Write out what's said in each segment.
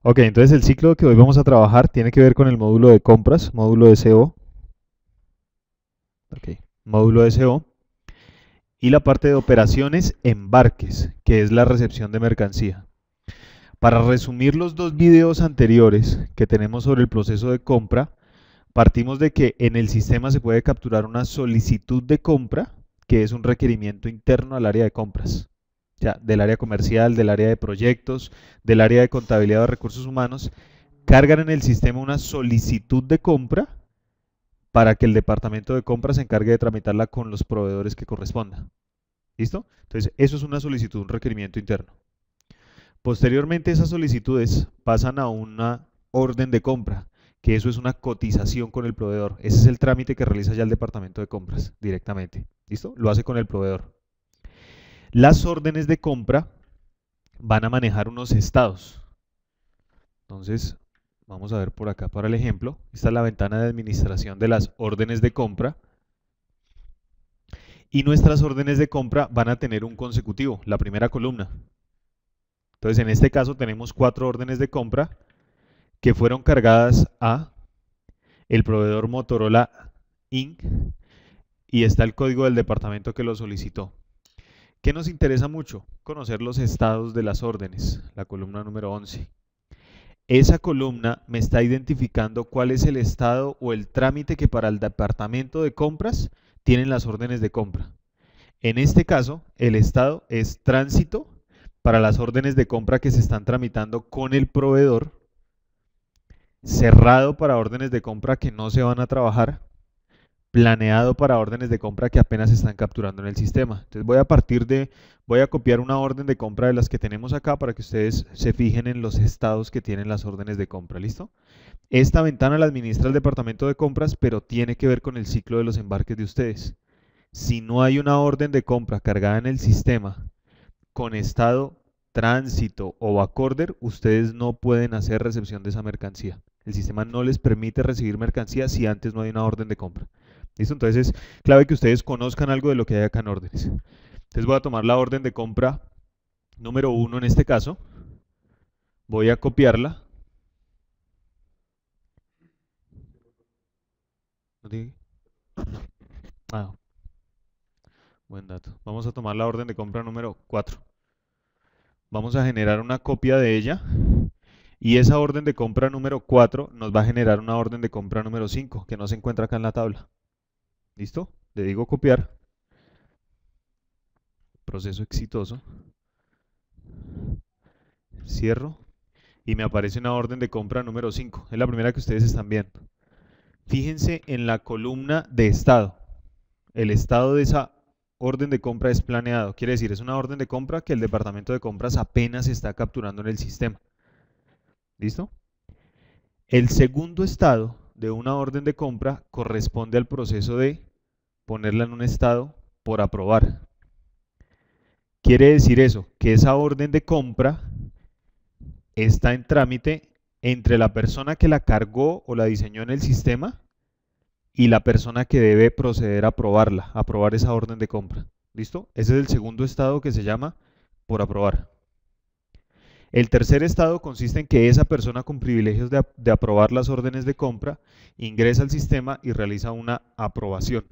Ok, entonces el ciclo que hoy vamos a trabajar tiene que ver con el módulo de compras, módulo de CO. Ok, módulo de CO. Y la parte de operaciones, embarques, que es la recepción de mercancía. Para resumir los dos videos anteriores que tenemos sobre el proceso de compra, partimos de que en el sistema se puede capturar una solicitud de compra, que es un requerimiento interno al área de compras. O sea, del área comercial, del área de proyectos, del área de contabilidad de recursos humanos, cargan en el sistema una solicitud de compra para que el departamento de compras se encargue de tramitarla con los proveedores que correspondan. ¿Listo? Entonces, eso es una solicitud, un requerimiento interno. Posteriormente, esas solicitudes pasan a una orden de compra, que eso es una cotización con el proveedor. Ese es el trámite que realiza ya el departamento de compras directamente. ¿Listo? Lo hace con el proveedor. Las órdenes de compra van a manejar unos estados. Entonces, vamos a ver por acá para el ejemplo. Esta es la ventana de administración de las órdenes de compra. Y nuestras órdenes de compra van a tener un consecutivo, la primera columna. Entonces, en este caso tenemos 4 órdenes de compra que fueron cargadas a el proveedor Motorola Inc. y está el código del departamento que lo solicitó. ¿Qué nos interesa mucho? Conocer los estados de las órdenes, la columna número 11. Esa columna me está identificando cuál es el estado o el trámite que para el departamento de compras tienen las órdenes de compra. En este caso, el estado es tránsito para las órdenes de compra que se están tramitando con el proveedor, cerrado para órdenes de compra que no se van a trabajar, planeado para órdenes de compra que apenas se están capturando en el sistema. Entonces voy a copiar una orden de compra de las que tenemos acá para que ustedes se fijen en los estados que tienen las órdenes de compra, ¿listo? Esta ventana la administra el departamento de compras, pero tiene que ver con el ciclo de los embarques de ustedes. Si no hay una orden de compra cargada en el sistema con estado tránsito o backorder, ustedes no pueden hacer recepción de esa mercancía. El sistema no les permite recibir mercancía si antes no hay una orden de compra. ¿Listo? Entonces es clave que ustedes conozcan algo de lo que hay acá en órdenes. Entonces voy a tomar la orden de compra número 1 en este caso. Voy a copiarla. Ah, buen dato. Vamos a tomar la orden de compra número 4. Vamos a generar una copia de ella. Y esa orden de compra número 4 nos va a generar una orden de compra número 5 que no se encuentra acá en la tabla. ¿Listo? Le digo copiar. Proceso exitoso. Cierro. Y me aparece una orden de compra número 5. Es la primera que ustedes están viendo. Fíjense en la columna de estado. El estado de esa orden de compra es planeado. Quiere decir, es una orden de compra que el departamento de compras apenas está capturando en el sistema. ¿Listo? El segundo estado de una orden de compra corresponde al proceso de ponerla en un estado por aprobar. Quiere decir eso, que esa orden de compra está en trámite entre la persona que la cargó o la diseñó en el sistema y la persona que debe proceder a aprobarla, a aprobar esa orden de compra. ¿Listo? Ese es el segundo estado que se llama por aprobar. El tercer estado consiste en que esa persona con privilegios de aprobar las órdenes de compra ingresa al sistema y realiza una aprobación.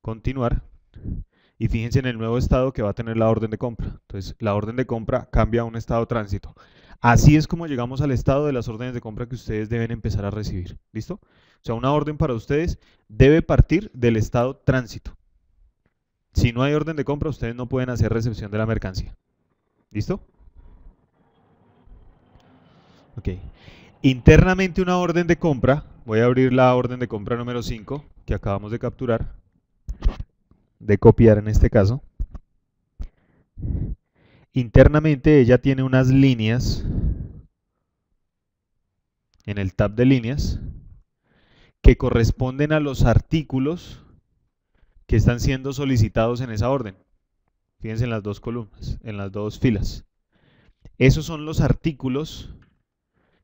Continuar. Y fíjense en el nuevo estado que va a tener la orden de compra. Entonces, la orden de compra cambia a un estado tránsito. Así es como llegamos al estado de las órdenes de compra que ustedes deben empezar a recibir. ¿Listo? O sea, una orden para ustedes debe partir del estado tránsito. Si no hay orden de compra, ustedes no pueden hacer recepción de la mercancía. ¿Listo? Ok. Internamente una orden de compra, voy a abrir la orden de compra número 5 que acabamos de capturar, de copiar en este caso. Internamente ella tiene unas líneas en el tab de líneas que corresponden a los artículos que están siendo solicitados en esa orden. Fíjense en las dos columnas, en las dos filas. Esos son los artículos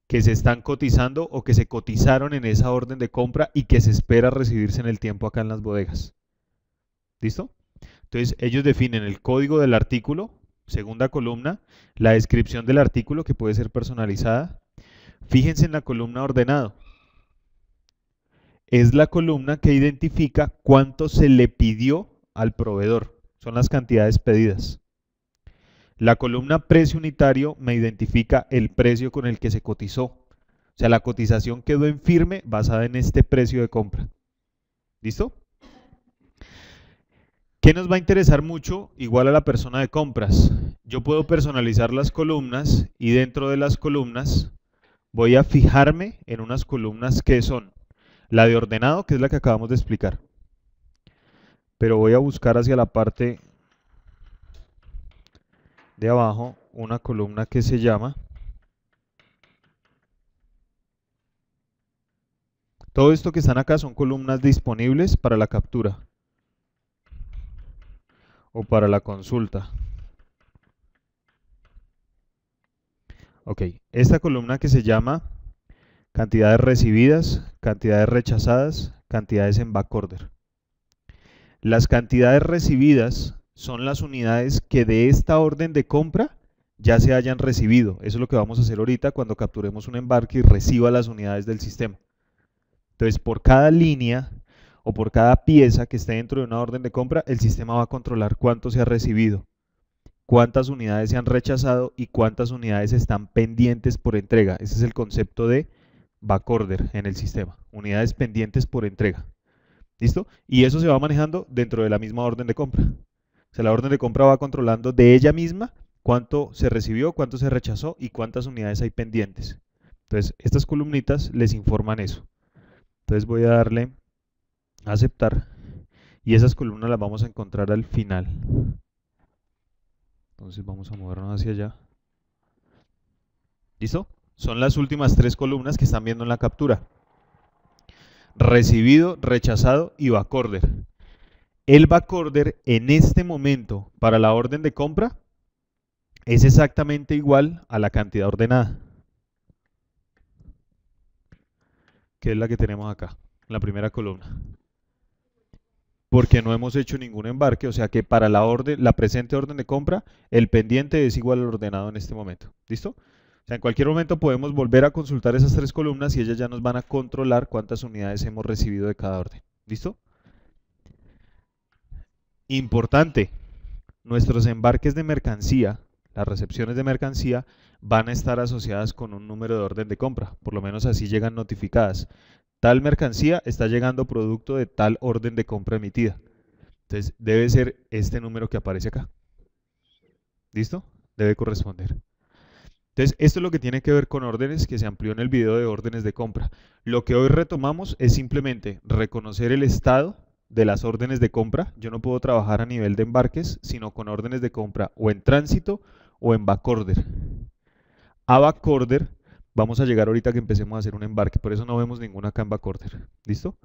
que se están cotizando o que se cotizaron en esa orden de compra y que se espera recibirse en el tiempo acá en las bodegas. ¿Listo? Entonces ellos definen el código del artículo, Segunda columna, la descripción del artículo que puede ser personalizada. Fíjense en la columna ordenado. Es la columna que identifica cuánto se le pidió al proveedor. Son las cantidades pedidas. La columna precio unitario me identifica el precio con el que se cotizó. O sea, la cotización quedó en firme basada en este precio de compra. ¿Listo? ¿Qué nos va a interesar mucho? Igual a la persona de compras. Yo puedo personalizar las columnas y dentro de las columnas voy a fijarme en unas columnas que son la de ordenado, que es la que acabamos de explicar. Pero voy a buscar hacia la parte de abajo una columna que se llama... Todo esto que están acá son columnas disponibles para la captura o para la consulta. Ok, esta columna que se llama cantidades recibidas, cantidades rechazadas, cantidades en backorder. Las cantidades recibidas son las unidades que de esta orden de compra ya se hayan recibido. Eso es lo que vamos a hacer ahorita cuando capturemos un embarque y reciba las unidades del sistema. Entonces, por cada línea o por cada pieza que esté dentro de una orden de compra, el sistema va a controlar cuánto se ha recibido, cuántas unidades se han rechazado y cuántas unidades están pendientes por entrega. Ese es el concepto de backorder en el sistema, unidades pendientes por entrega. ¿Listo? Y eso se va manejando dentro de la misma orden de compra. O sea, la orden de compra va controlando de ella misma cuánto se recibió, cuánto se rechazó y cuántas unidades hay pendientes. Entonces, estas columnitas les informan eso. Entonces voy a darle a aceptar y esas columnas las vamos a encontrar al final. Entonces vamos a movernos hacia allá. ¿Listo? Son las últimas tres columnas que están viendo en la captura. Recibido, rechazado y backorder. El backorder en este momento para la orden de compra es exactamente igual a la cantidad ordenada, que es la que tenemos acá, en la primera columna. Porque no hemos hecho ningún embarque, o sea que para la presente orden de compra, el pendiente es igual al ordenado en este momento. ¿Listo? O sea, en cualquier momento podemos volver a consultar esas tres columnas y ellas ya nos van a controlar cuántas unidades hemos recibido de cada orden. ¿Listo? Importante, nuestros embarques de mercancía, las recepciones de mercancía, van a estar asociadas con un número de orden de compra, por lo menos así llegan notificadas. Tal mercancía está llegando producto de tal orden de compra emitida. Entonces debe ser este número que aparece acá. ¿Listo? Debe corresponder. Entonces esto es lo que tiene que ver con órdenes que se amplió en el video de órdenes de compra. Lo que hoy retomamos es simplemente reconocer el estado de las órdenes de compra. Yo no puedo trabajar a nivel de embarques, sino con órdenes de compra o en tránsito o en backorder. A backorder vamos a llegar ahorita que empecemos a hacer un embarque, por eso no vemos ninguna acá en backorder. ¿Listo?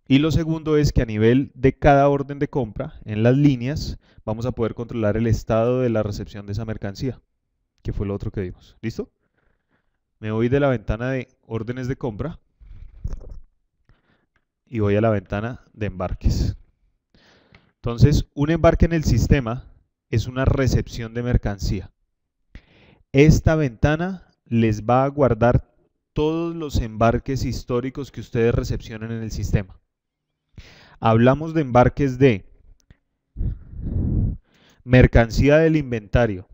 Y lo segundo es que a nivel de cada orden de compra, en las líneas, vamos a poder controlar el estado de la recepción de esa mercancía, que fue lo otro que vimos. ¿Listo? Me voy de la ventana de órdenes de compra y voy a la ventana de embarques. Entonces, un embarque en el sistema es una recepción de mercancía. Esta ventana les va a guardar todos los embarques históricos que ustedes recepcionen en el sistema. Hablamos de embarques de mercancía del inventario,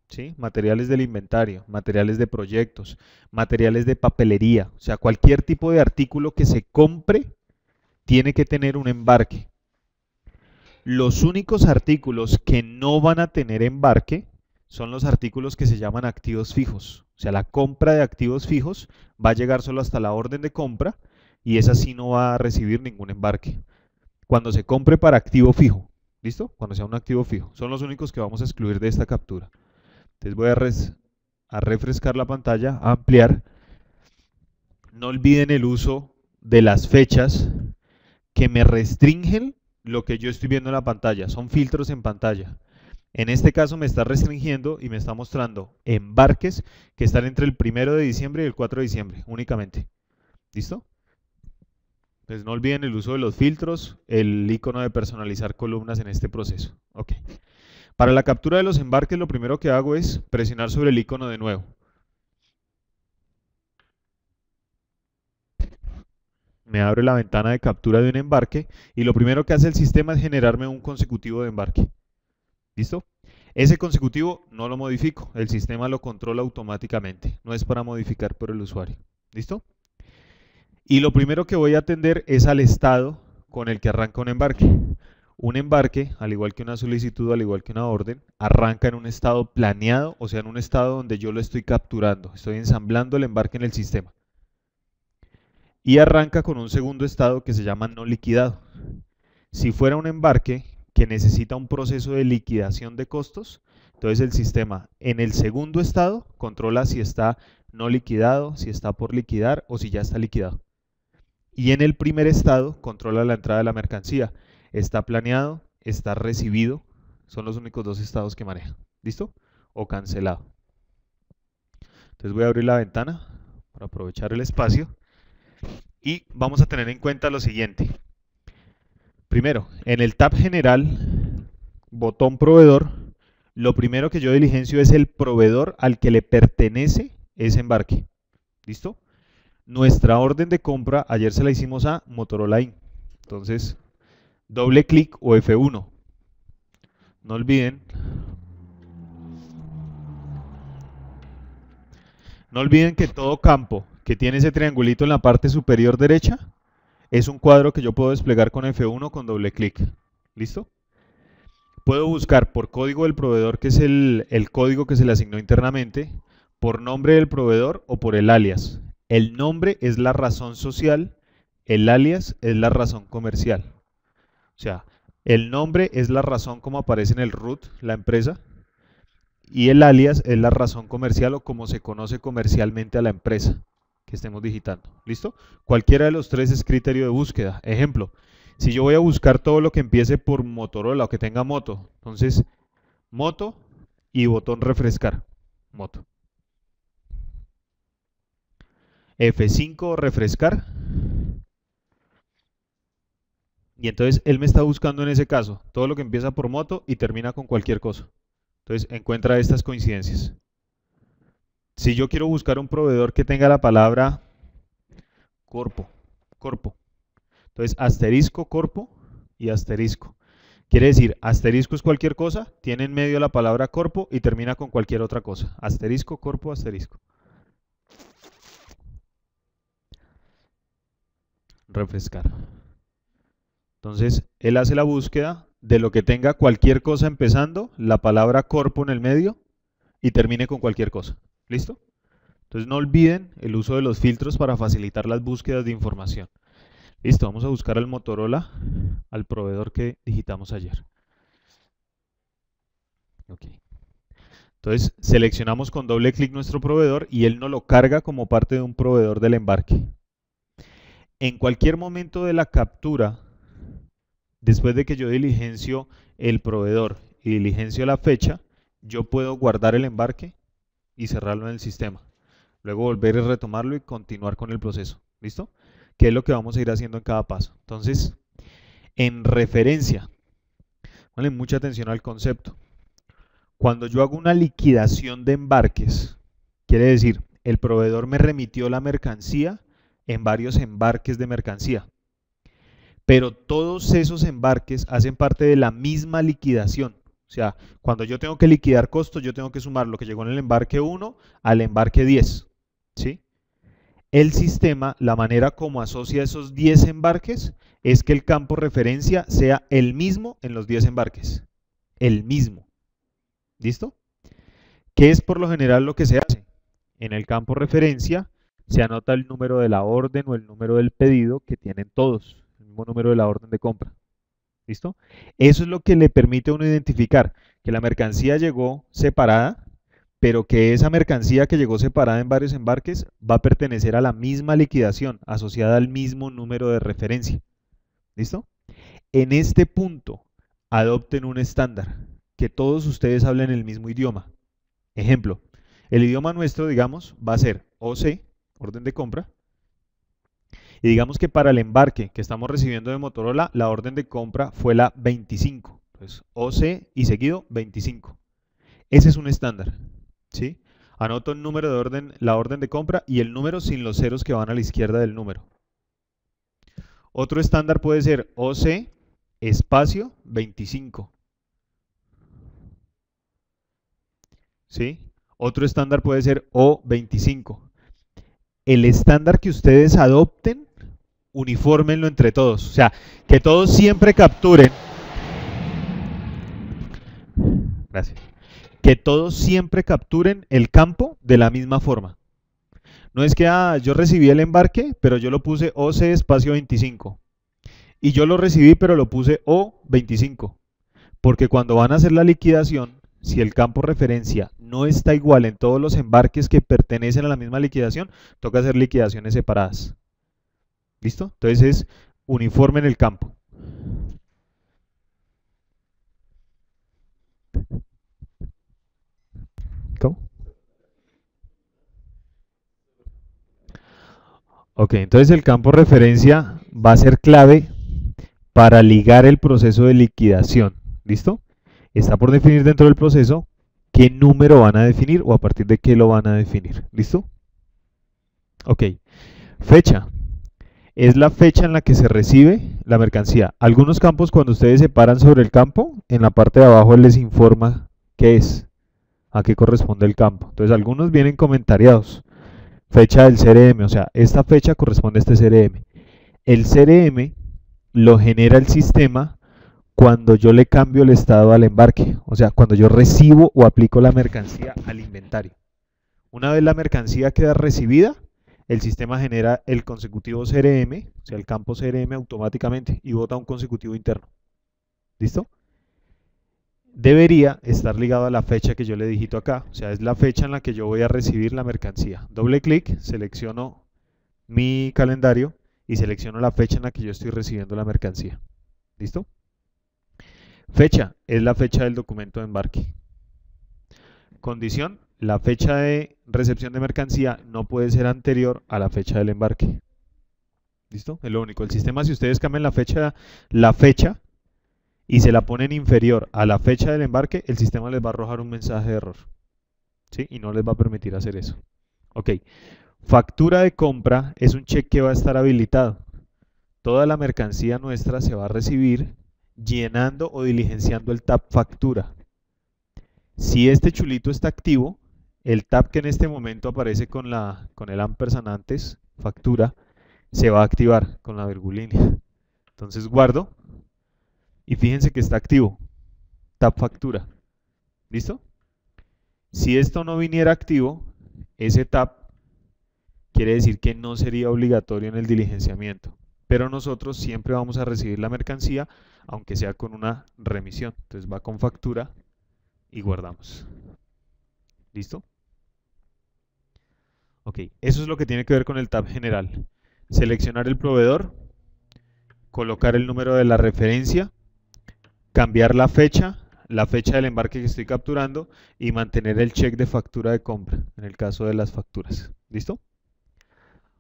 ¿sí? Materiales del inventario, materiales de proyectos, materiales de papelería, o sea, cualquier tipo de artículo que se compre tiene que tener un embarque. Los únicos artículos que no van a tener embarque son los artículos que se llaman activos fijos. O sea, la compra de activos fijos va a llegar solo hasta la orden de compra y esa sí no va a recibir ningún embarque. Cuando se compre para activo fijo, ¿listo? Cuando sea un activo fijo, son los únicos que vamos a excluir de esta captura. Entonces voy a refrescar la pantalla, a ampliar. No olviden el uso de las fechas que me restringen lo que yo estoy viendo en la pantalla. Son filtros en pantalla. En este caso me está restringiendo y me está mostrando embarques que están entre el 1 de diciembre y el 4 de diciembre únicamente. ¿Listo? Pues no olviden el uso de los filtros, el icono de personalizar columnas en este proceso. Ok. Para la captura de los embarques, lo primero que hago es presionar sobre el icono de nuevo. Me abre la ventana de captura de un embarque y lo primero que hace el sistema es generarme un consecutivo de embarque. ¿Listo? Ese consecutivo no lo modifico, el sistema lo controla automáticamente, no es para modificar por el usuario. ¿Listo? Y lo primero que voy a atender es al estado con el que arranca un embarque. Un embarque, al igual que una solicitud, al igual que una orden, arranca en un estado planeado, o sea, en un estado donde yo lo estoy capturando, estoy ensamblando el embarque en el sistema. Y arranca con un segundo estado que se llama no liquidado. Si fuera un embarque que necesita un proceso de liquidación de costos, entonces el sistema en el segundo estado controla si está no liquidado, si está por liquidar o si ya está liquidado. Y en el primer estado controla la entrada de la mercancía. Está planeado, está recibido, son los únicos dos estados que maneja. ¿Listo? O cancelado. Entonces voy a abrir la ventana para aprovechar el espacio y vamos a tener en cuenta lo siguiente. Primero, en el tab general, botón proveedor, lo primero que yo diligencio es el proveedor al que le pertenece ese embarque. ¿Listo? Nuestra orden de compra ayer se la hicimos a Motorola Inc. Entonces, doble clic o F1. No olviden que todo campo que tiene ese triangulito en la parte superior derecha es un cuadro que yo puedo desplegar con F1 con doble clic. ¿Listo? Puedo buscar por código del proveedor, que es el código que se le asignó internamente, por nombre del proveedor o por el alias. El nombre es la razón social, el alias es la razón comercial. O sea, el nombre es la razón como aparece en el root, la empresa, y el alias es la razón comercial o como se conoce comercialmente a la empresa que estemos digitando. ¿Listo? Cualquiera de los tres es criterio de búsqueda. Ejemplo, si yo voy a buscar todo lo que empiece por Motorola o que tenga moto, entonces moto y botón refrescar, moto. F5 refrescar. Y entonces él me está buscando en ese caso todo lo que empieza por moto y termina con cualquier cosa. Entonces encuentra estas coincidencias. Si yo quiero buscar un proveedor que tenga la palabra corpo, entonces asterisco, corpo y asterisco. Quiere decir, asterisco es cualquier cosa, tiene en medio la palabra corpo y termina con cualquier otra cosa. Asterisco, corpo, asterisco. Refrescar. Entonces, él hace la búsqueda de lo que tenga cualquier cosa empezando, la palabra corpo en el medio y termine con cualquier cosa. ¿Listo? Entonces no olviden el uso de los filtros para facilitar las búsquedas de información. Listo, vamos a buscar al Motorola, al proveedor que digitamos ayer. Ok. Entonces seleccionamos con doble clic nuestro proveedor y él nos lo carga como parte de un proveedor del embarque. En cualquier momento de la captura, después de que yo diligencio el proveedor y diligencio la fecha, yo puedo guardar el embarque y cerrarlo en el sistema. Luego volver a retomarlo y continuar con el proceso. ¿Listo? Que es lo que vamos a ir haciendo en cada paso. Entonces, en referencia, ponle mucha atención al concepto. Cuando yo hago una liquidación de embarques, quiere decir, el proveedor me remitió la mercancía en varios embarques de mercancía. Pero todos esos embarques hacen parte de la misma liquidación. O sea, cuando yo tengo que liquidar costos, yo tengo que sumar lo que llegó en el embarque 1 al embarque 10. ¿Sí? El sistema, la manera como asocia esos 10 embarques es que el campo referencia sea el mismo en los 10 embarques. El mismo. ¿Listo? ¿Qué es por lo general lo que se hace? En el campo referencia se anota el número de la orden o el número del pedido que tienen todos, el mismo número de la orden de compra. ¿Listo? Eso es lo que le permite a uno identificar que la mercancía llegó separada, pero que esa mercancía que llegó separada en varios embarques va a pertenecer a la misma liquidación, asociada al mismo número de referencia. ¿Listo? En este punto, adopten un estándar, que todos ustedes hablen el mismo idioma. Ejemplo, el idioma nuestro, digamos, va a ser OC, orden de compra, y digamos que para el embarque que estamos recibiendo de Motorola, la orden de compra fue la 25. Entonces, OC y seguido 25. Ese es un estándar, ¿sí? Anoto el número de orden, la orden de compra y el número sin los ceros que van a la izquierda del número. Otro estándar puede ser OC espacio 25. ¿Sí? Otro estándar puede ser O25. El estándar que ustedes adopten, unifórmenlo entre todos. O sea, que todos siempre capturen. Gracias. Que todos siempre capturen el campo de la misma forma. No es que yo recibí el embarque, pero yo lo puse OC espacio 25. Y yo lo recibí, pero lo puse O25. Porque cuando van a hacer la liquidación, si el campo referencia no está igual en todos los embarques que pertenecen a la misma liquidación, toca hacer liquidaciones separadas. ¿Listo? Entonces es uniforme en el campo. ¿Cómo? Ok, entonces el campo referencia va a ser clave para ligar el proceso de liquidación. ¿Listo? Está por definir dentro del proceso qué número van a definir o a partir de qué lo van a definir. ¿Listo? Ok. Fecha. Es la fecha en la que se recibe la mercancía. Algunos campos, cuando ustedes se paran sobre el campo, en la parte de abajo les informa qué es, a qué corresponde el campo. Entonces algunos vienen comentariados. Fecha del CRM, o sea, esta fecha corresponde a este CRM. El CRM lo genera el sistema cuando yo le cambio el estado al embarque, o sea, cuando yo recibo o aplico la mercancía al inventario. Una vez la mercancía queda recibida, el sistema genera el consecutivo CRM, o sea, el campo CRM automáticamente y bota un consecutivo interno. ¿Listo? Debería estar ligado a la fecha que yo le digito acá, o sea, es la fecha en la que yo voy a recibir la mercancía. Doble clic, selecciono mi calendario y selecciono la fecha en la que yo estoy recibiendo la mercancía. ¿Listo? Fecha es la fecha del documento de embarque. Condición, la fecha de recepción de mercancía no puede ser anterior a la fecha del embarque. ¿Listo? Es lo único. El sistema, si ustedes cambian la fecha y se la ponen inferior a la fecha del embarque, el sistema les va a arrojar un mensaje de error. ¿Sí? Y no les va a permitir hacer eso. Ok. Factura de compra es un cheque que va a estar habilitado. Toda la mercancía nuestra se va a recibir llenando o diligenciando el tab factura. Si este chulito está activo, el tab que en este momento aparece con el ampersand antes, factura, se va a activar con la virgulínea. Entonces guardo y fíjense que está activo, tab factura. ¿Listo? Si esto no viniera activo, ese tab quiere decir que no sería obligatorio en el diligenciamiento. Pero nosotros siempre vamos a recibir la mercancía, aunque sea con una remisión. Entonces va con factura y guardamos. ¿Listo? Ok, eso es lo que tiene que ver con el tab general. Seleccionar el proveedor, colocar el número de la referencia, cambiar la fecha del embarque que estoy capturando y mantener el check de factura de compra, en el caso de las facturas. ¿Listo?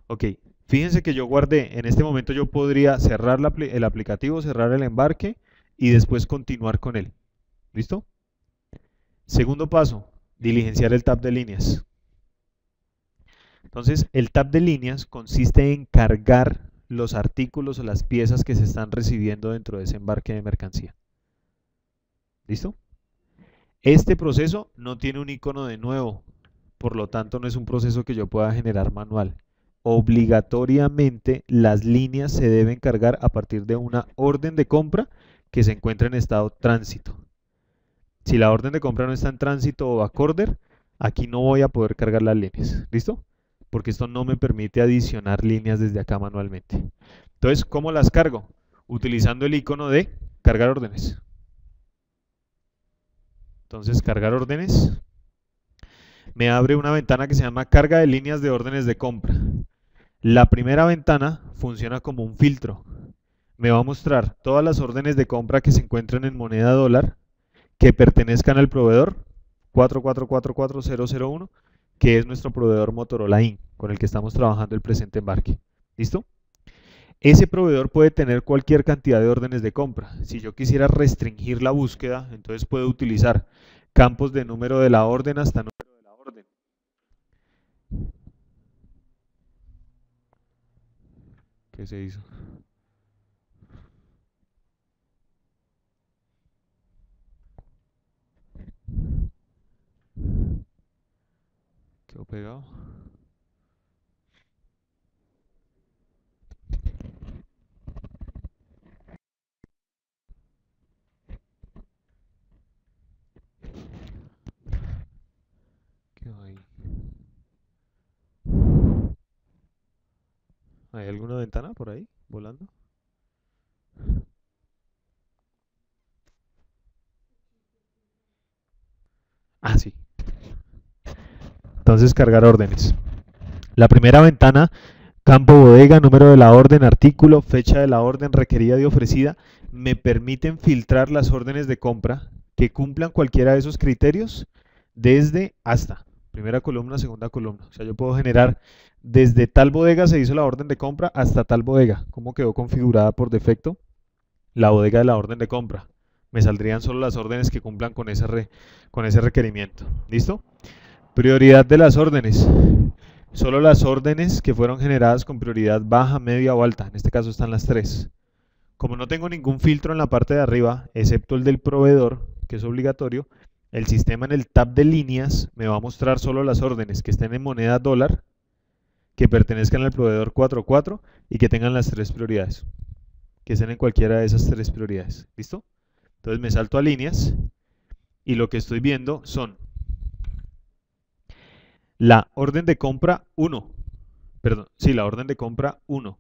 Ok, fíjense que yo guardé, en este momento yo podría cerrar el aplicativo, cerrar el embarque y después continuar con él. ¿Listo? Segundo paso, diligenciar el tab de líneas. Entonces, el tab de líneas consiste en cargar los artículos o las piezas que se están recibiendo dentro de ese embarque de mercancía. ¿Listo? Este proceso no tiene un icono de nuevo, por lo tanto no es un proceso que yo pueda generar manual. Obligatoriamente las líneas se deben cargar a partir de una orden de compra que se encuentra en estado tránsito. Si la orden de compra no está en tránsito o backorder, aquí no voy a poder cargar las líneas. ¿Listo? Porque esto no me permite adicionar líneas desde acá manualmente. Entonces, ¿cómo las cargo? Utilizando el icono de cargar órdenes. Entonces, cargar órdenes. Me abre una ventana que se llama carga de líneas de órdenes de compra. La primera ventana funciona como un filtro. Me va a mostrar todas las órdenes de compra que se encuentran en moneda dólar que pertenezcan al proveedor 4444001, que es nuestro proveedor Motorola Inc., con el que estamos trabajando el presente embarque. ¿Listo? Ese proveedor puede tener cualquier cantidad de órdenes de compra. Si yo quisiera restringir la búsqueda, entonces puedo utilizar campos de número de la orden hasta número de la orden. ¿Qué se hizo? ¿Quedó pegado? Quedó ahí. ¿Hay alguna ventana por ahí volando? Ah, sí. Entonces cargar órdenes. La primera ventana, campo bodega, número de la orden, artículo, fecha de la orden requerida y ofrecida, me permiten filtrar las órdenes de compra que cumplan cualquiera de esos criterios desde hasta. Primera columna, segunda columna. O sea, yo puedo generar desde tal bodega se hizo la orden de compra hasta tal bodega. ¿Cómo quedó configurada por defecto la bodega de la orden de compra? Me saldrían solo las órdenes que cumplan con ese requerimiento. ¿Listo? Prioridad de las órdenes. Solo las órdenes que fueron generadas con prioridad baja, media o alta. En este caso están las tres. Como no tengo ningún filtro en la parte de arriba, excepto el del proveedor, que es obligatorio, el sistema en el tab de líneas me va a mostrar solo las órdenes que estén en moneda dólar, que pertenezcan al proveedor 44 y que tengan las tres prioridades. Que estén en cualquiera de esas tres prioridades. ¿Listo? Entonces me salto a líneas y lo que estoy viendo son la orden de compra 1. Perdón, sí, la orden de compra 1.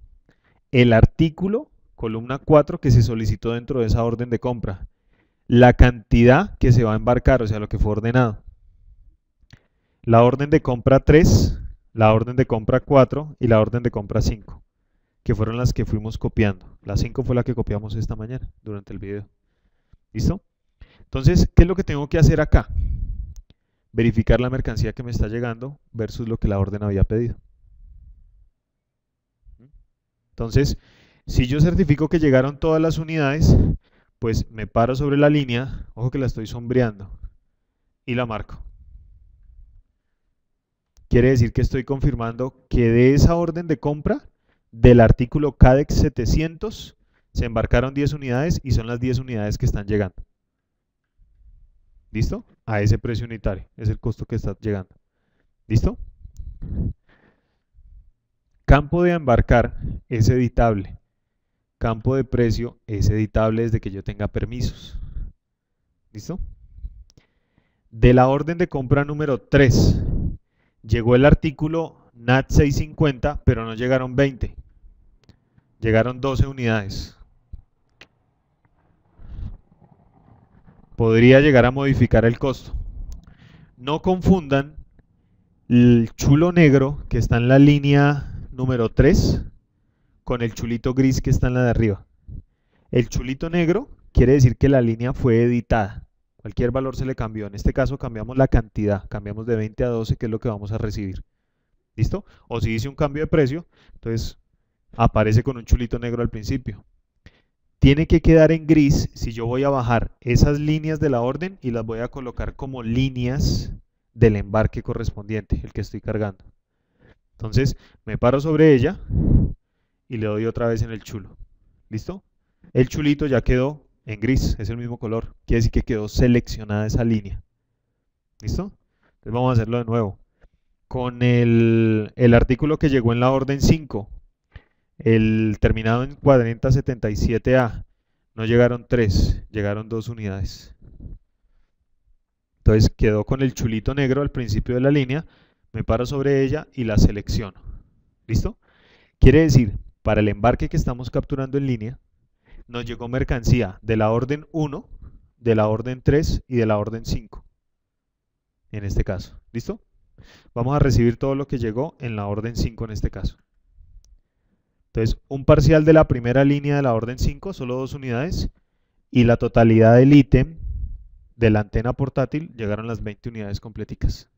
El artículo, columna 4, que se solicitó dentro de esa orden de compra. La cantidad que se va a embarcar, o sea, lo que fue ordenado. La orden de compra 3, la orden de compra 4 y la orden de compra 5, que fueron las que fuimos copiando. La 5 fue la que copiamos esta mañana durante el video. ¿Listo? Entonces, ¿qué es lo que tengo que hacer acá? Verificar la mercancía que me está llegando versus lo que la orden había pedido. Entonces, si yo certifico que llegaron todas las unidades, pues me paro sobre la línea, ojo que la estoy sombreando, y la marco. Quiere decir que estoy confirmando que de esa orden de compra, del artículo CADEX 700, se embarcaron 10 unidades y son las 10 unidades que están llegando. ¿Listo? A ese precio unitario, es el costo que está llegando. ¿Listo? Campo de embarcar es editable. Campo de precio es editable desde que yo tenga permisos. ¿Listo? De la orden de compra número 3, llegó el artículo NAT 650, pero no llegaron 20. Llegaron 12 unidades. Podría llegar a modificar el costo. No confundan el chulo negro que está en la línea número 3 con el chulito gris que está en la de arriba. El chulito negro quiere decir que la línea fue editada. Cualquier valor se le cambió. En este caso cambiamos la cantidad. Cambiamos de 20 a 12, que es lo que vamos a recibir. ¿Listo? O si hice un cambio de precio, entonces aparece con un chulito negro al principio. Tiene que quedar en gris si yo voy a bajar esas líneas de la orden y las voy a colocar como líneas del embarque correspondiente, el que estoy cargando. Entonces me paro sobre ella y le doy otra vez en el chulo. ¿Listo? El chulito ya quedó en gris, es el mismo color. Quiere decir que quedó seleccionada esa línea. ¿Listo? Entonces vamos a hacerlo de nuevo. Con el artículo que llegó en la orden 5, el terminado en 4077A, no llegaron 3, llegaron 2 unidades. Entonces quedó con el chulito negro al principio de la línea, me paro sobre ella y la selecciono. ¿Listo? Quiere decir, para el embarque que estamos capturando en línea, nos llegó mercancía de la orden 1, de la orden 3 y de la orden 5. En este caso. ¿Listo? Vamos a recibir todo lo que llegó en la orden 5 en este caso. Entonces, un parcial de la primera línea de la orden 5, solo 2 unidades, y la totalidad del ítem de la antena portátil llegaron las 20 unidades completicas.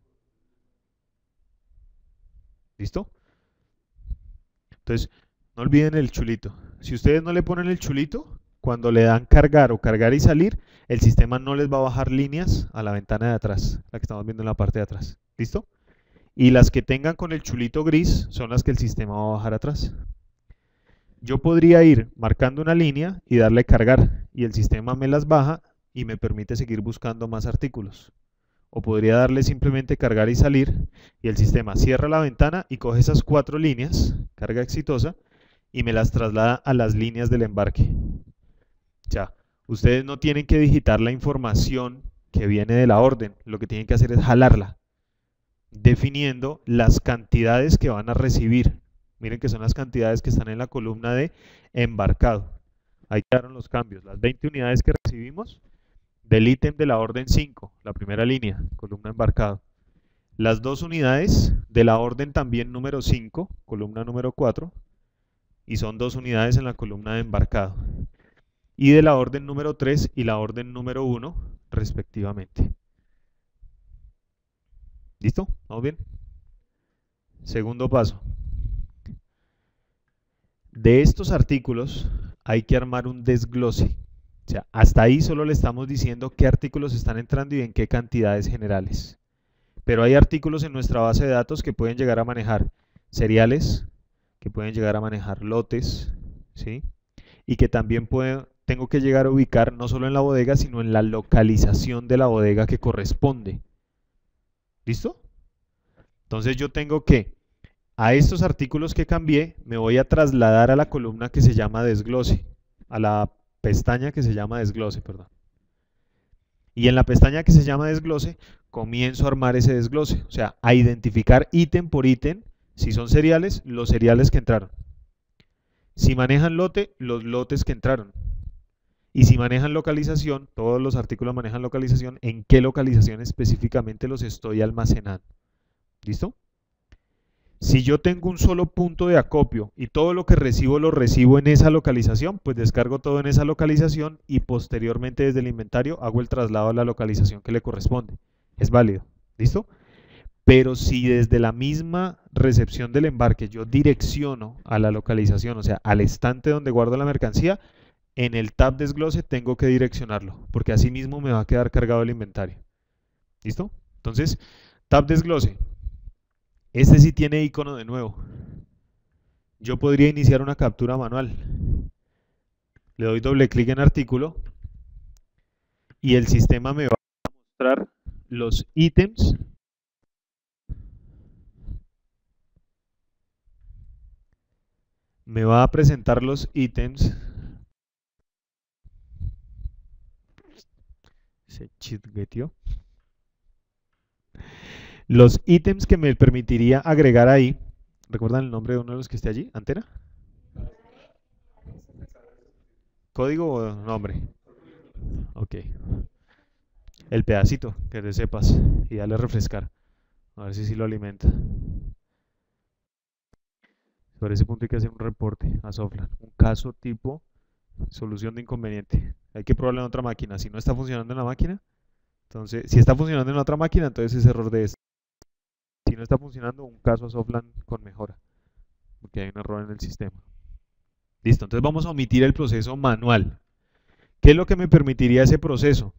¿Listo? Entonces, No olviden el chulito. Si ustedes no le ponen el chulito, cuando le dan cargar o cargar y salir, el sistema no les va a bajar líneas a la ventana de atrás, la que estamos viendo en la parte de atrás. ¿Listo? Y las que tengan con el chulito gris son las que el sistema va a bajar atrás. Yo podría ir marcando una línea y darle cargar, y el sistema me las baja y me permite seguir buscando más artículos. O podría darle simplemente cargar y salir, y el sistema cierra la ventana y coge esas 4 líneas, carga exitosa, y me las traslada a las líneas del embarque. Ya, ustedes no tienen que digitar la información que viene de la orden, lo que tienen que hacer es jalarla, definiendo las cantidades que van a recibir. Miren que son las cantidades que están en la columna de embarcado. Ahí quedaron los cambios. Las 20 unidades que recibimos del ítem de la orden 5, la primera línea, columna embarcado. Las 2 unidades de la orden también número 5, columna número 4, y son 2 unidades en la columna de embarcado. Y de la orden número 3 y la orden número 1, respectivamente. ¿Listo? ¿Vamos bien? Segundo paso. De estos artículos hay que armar un desglose. O sea, hasta ahí solo le estamos diciendo qué artículos están entrando y en qué cantidades generales. Pero hay artículos en nuestra base de datos que pueden llegar a manejar seriales, que pueden llegar a manejar lotes, ¿sí? Y que también tengo que llegar a ubicar no solo en la bodega, sino en la localización de la bodega que corresponde. ¿Listo? Entonces yo tengo que, a estos artículos que cambié, me voy a trasladar a la columna que se llama desglose, a la pestaña que se llama desglose, perdón. Y en la pestaña que se llama desglose, comienzo a armar ese desglose, o sea, a identificar ítem por ítem, si son seriales, los seriales que entraron. Si manejan lote, los lotes que entraron. Y si manejan localización, todos los artículos manejan localización, en qué localización específicamente los estoy almacenando. ¿Listo? Si yo tengo un solo punto de acopio y todo lo que recibo lo recibo en esa localización, pues descargo todo en esa localización y posteriormente desde el inventario hago el traslado a la localización que le corresponde. Es válido. ¿Listo? Pero si desde la misma recepción del embarque yo direcciono a la localización, o sea, al estante donde guardo la mercancía, en el tab desglose tengo que direccionarlo, porque así mismo me va a quedar cargado el inventario. ¿Listo? Entonces, tab desglose. Este sí tiene icono de nuevo. Yo podría iniciar una captura manual. Le doy doble clic en artículo y el sistema me va a mostrar los ítems me va a presentar los ítems. Se chitgueteó. Los ítems que me permitiría agregar ahí. ¿Recuerdan el nombre de uno de los que esté allí? ¿Antena? ¿Código o nombre? Ok. El pedacito, que te sepas. Y dale a refrescar. A ver si sí lo alimenta. Sobre ese punto hay que hacer un reporte a Softland. Un caso tipo solución de inconveniente. Hay que probarlo en otra máquina. Si no está funcionando en la máquina, entonces, si está funcionando en otra máquina, entonces es error de esta. Si no está funcionando, un caso a Softland con mejora. Porque hay un error en el sistema. Listo, entonces vamos a omitir el proceso manual. ¿Qué es lo que me permitiría ese proceso?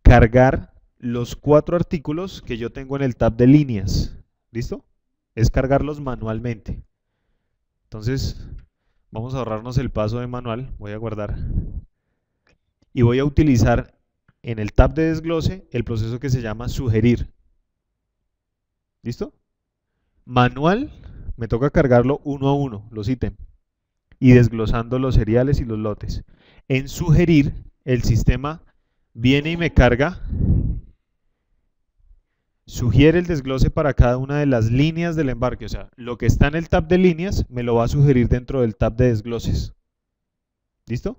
Cargar los 4 artículos que yo tengo en el tab de líneas. ¿Listo? Es cargarlos manualmente. Entonces, vamos a ahorrarnos el paso de manual. Voy a guardar. Y voy a utilizar en el tab de desglose el proceso que se llama sugerir. ¿Listo? Manual, me toca cargarlo uno a uno, los ítems. Y desglosando los seriales y los lotes. En sugerir, el sistema viene y me carga, sugiere el desglose para cada una de las líneas del embarque. O sea, lo que está en el tab de líneas me lo va a sugerir dentro del tab de desgloses. ¿Listo?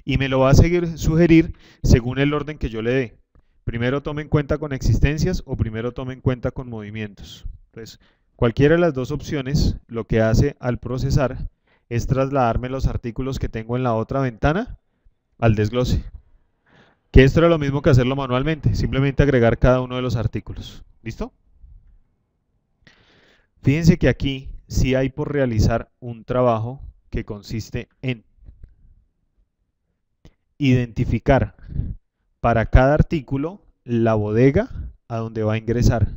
Y me lo va a sugerir según el orden que yo le dé. Primero tome en cuenta con existencias o primero tome en cuenta con movimientos. Entonces, cualquiera de las dos opciones lo que hace al procesar es trasladarme los artículos que tengo en la otra ventana al desglose. Que esto era lo mismo que hacerlo manualmente, simplemente agregar cada uno de los artículos. ¿Listo? Fíjense que aquí sí hay por realizar un trabajo que consiste en identificar para cada artículo la bodega a donde va a ingresar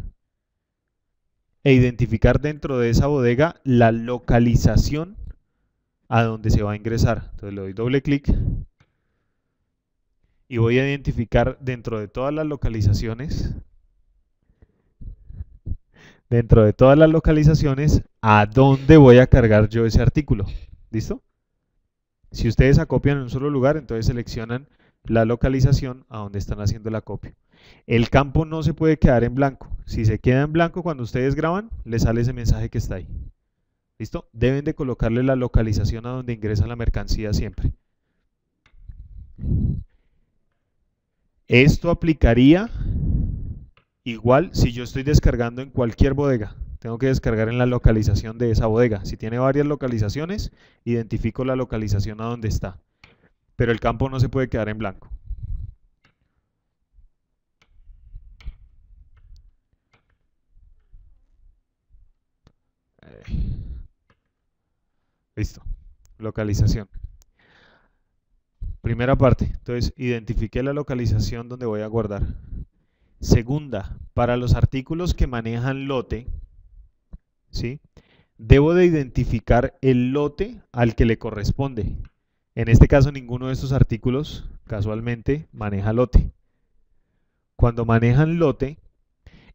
e identificar dentro de esa bodega la localización a donde se va a ingresar. Entonces le doy doble clic y voy a identificar dentro de todas las localizaciones a dónde voy a cargar yo ese artículo. ¿Listo? Si ustedes acopian en un solo lugar, entonces seleccionan la localización a donde están haciendo la copia. El campo no se puede quedar en blanco. Si se queda en blanco cuando ustedes graban, les sale ese mensaje que está ahí. ¿Listo? Deben de colocarle la localización a donde ingresa la mercancía siempre. Esto aplicaría igual si yo estoy descargando en cualquier bodega. Tengo que descargar en la localización de esa bodega. Si tiene varias localizaciones, identifico la localización a donde está. Pero el campo no se puede quedar en blanco. Listo. Localización. Primera parte. Entonces, identifiqué la localización donde voy a guardar. Segunda, para los artículos que manejan lote, ¿sí? Debo de identificar el lote al que le corresponde. En este caso, ninguno de estos artículos, casualmente, maneja lote. Cuando manejan lote,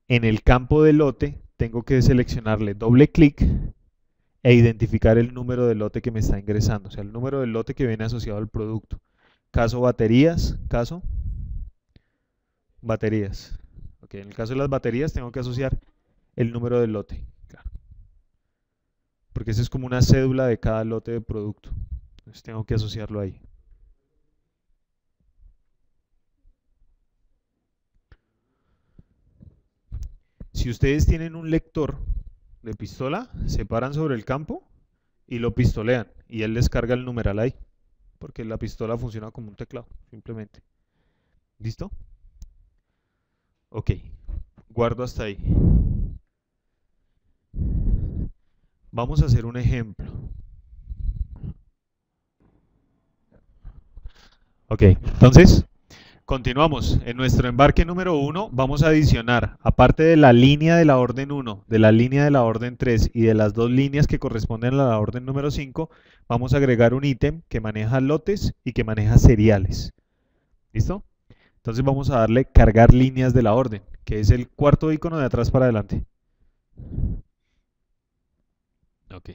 en el campo de lote, tengo que seleccionarle doble clic e identificar el número de lote que me está ingresando, o sea, el número del lote que viene asociado al producto. Caso baterías, baterías. Okay, en el caso de las baterías tengo que asociar el número del lote, claro. Porque ese es como una cédula de cada lote de producto. Entonces tengo que asociarlo ahí. Si ustedes tienen un lector de pistola, se paran sobre el campo y lo pistolean y él les carga el numeral ahí, porque la pistola funciona como un teclado, simplemente. ¿Listo? Ok, guardo hasta ahí. Vamos a hacer un ejemplo. Ok, entonces continuamos. En nuestro embarque número 1 vamos a adicionar, aparte de la línea de la orden 1, de la línea de la orden 3 y de las dos líneas que corresponden a la orden número 5, vamos a agregar un ítem que maneja lotes y que maneja seriales. ¿Listo? Entonces vamos a darle cargar líneas de la orden, que es el cuarto icono de atrás para adelante. Ok.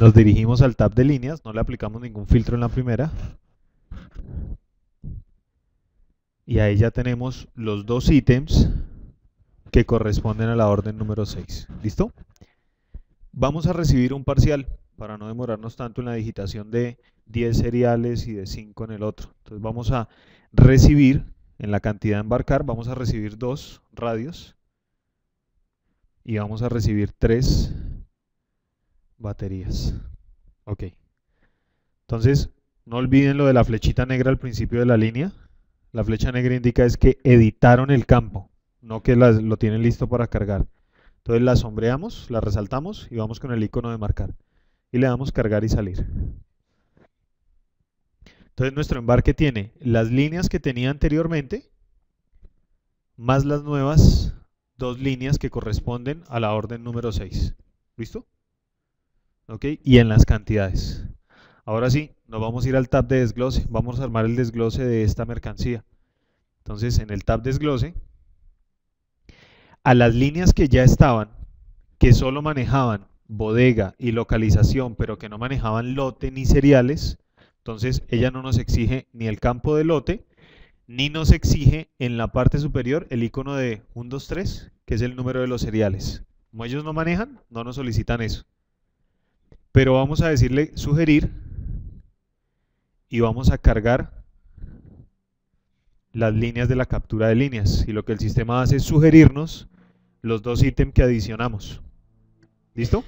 Nos dirigimos al tab de líneas, no le aplicamos ningún filtro en la primera. Y ahí ya tenemos los dos ítems que corresponden a la orden número 6. ¿Listo? Vamos a recibir un parcial para no demorarnos tanto en la digitación de 10 seriales y de 5 en el otro. Entonces vamos a recibir, en la cantidad de embarcar, vamos a recibir 2 radios y vamos a recibir 3 baterías. Ok. Entonces, no olviden lo de la flechita negra al principio de la línea. La flecha negra indica es que editaron el campo, no que lo tienen listo para cargar. Entonces la sombreamos, la resaltamos y vamos con el icono de marcar. Y le damos cargar y salir. Entonces nuestro embarque tiene las líneas que tenía anteriormente, más las nuevas 2 líneas que corresponden a la orden número 6. ¿Listo? ¿Ok? Y en las cantidades. Ahora sí, nos vamos a ir al tab de desglose. Vamos a armar el desglose de esta mercancía. Entonces, en el tab desglose, a las líneas que ya estaban, que solo manejaban bodega y localización, pero que no manejaban lote ni seriales, entonces ella no nos exige ni el campo de lote, ni nos exige en la parte superior el icono de 1, 2, 3, que es el número de los seriales. Como ellos no manejan, no nos solicitan eso. Pero vamos a decirle sugerir y vamos a cargar las líneas de la captura de líneas. Y lo que el sistema hace es sugerirnos los 2 ítems que adicionamos. ¿Listo?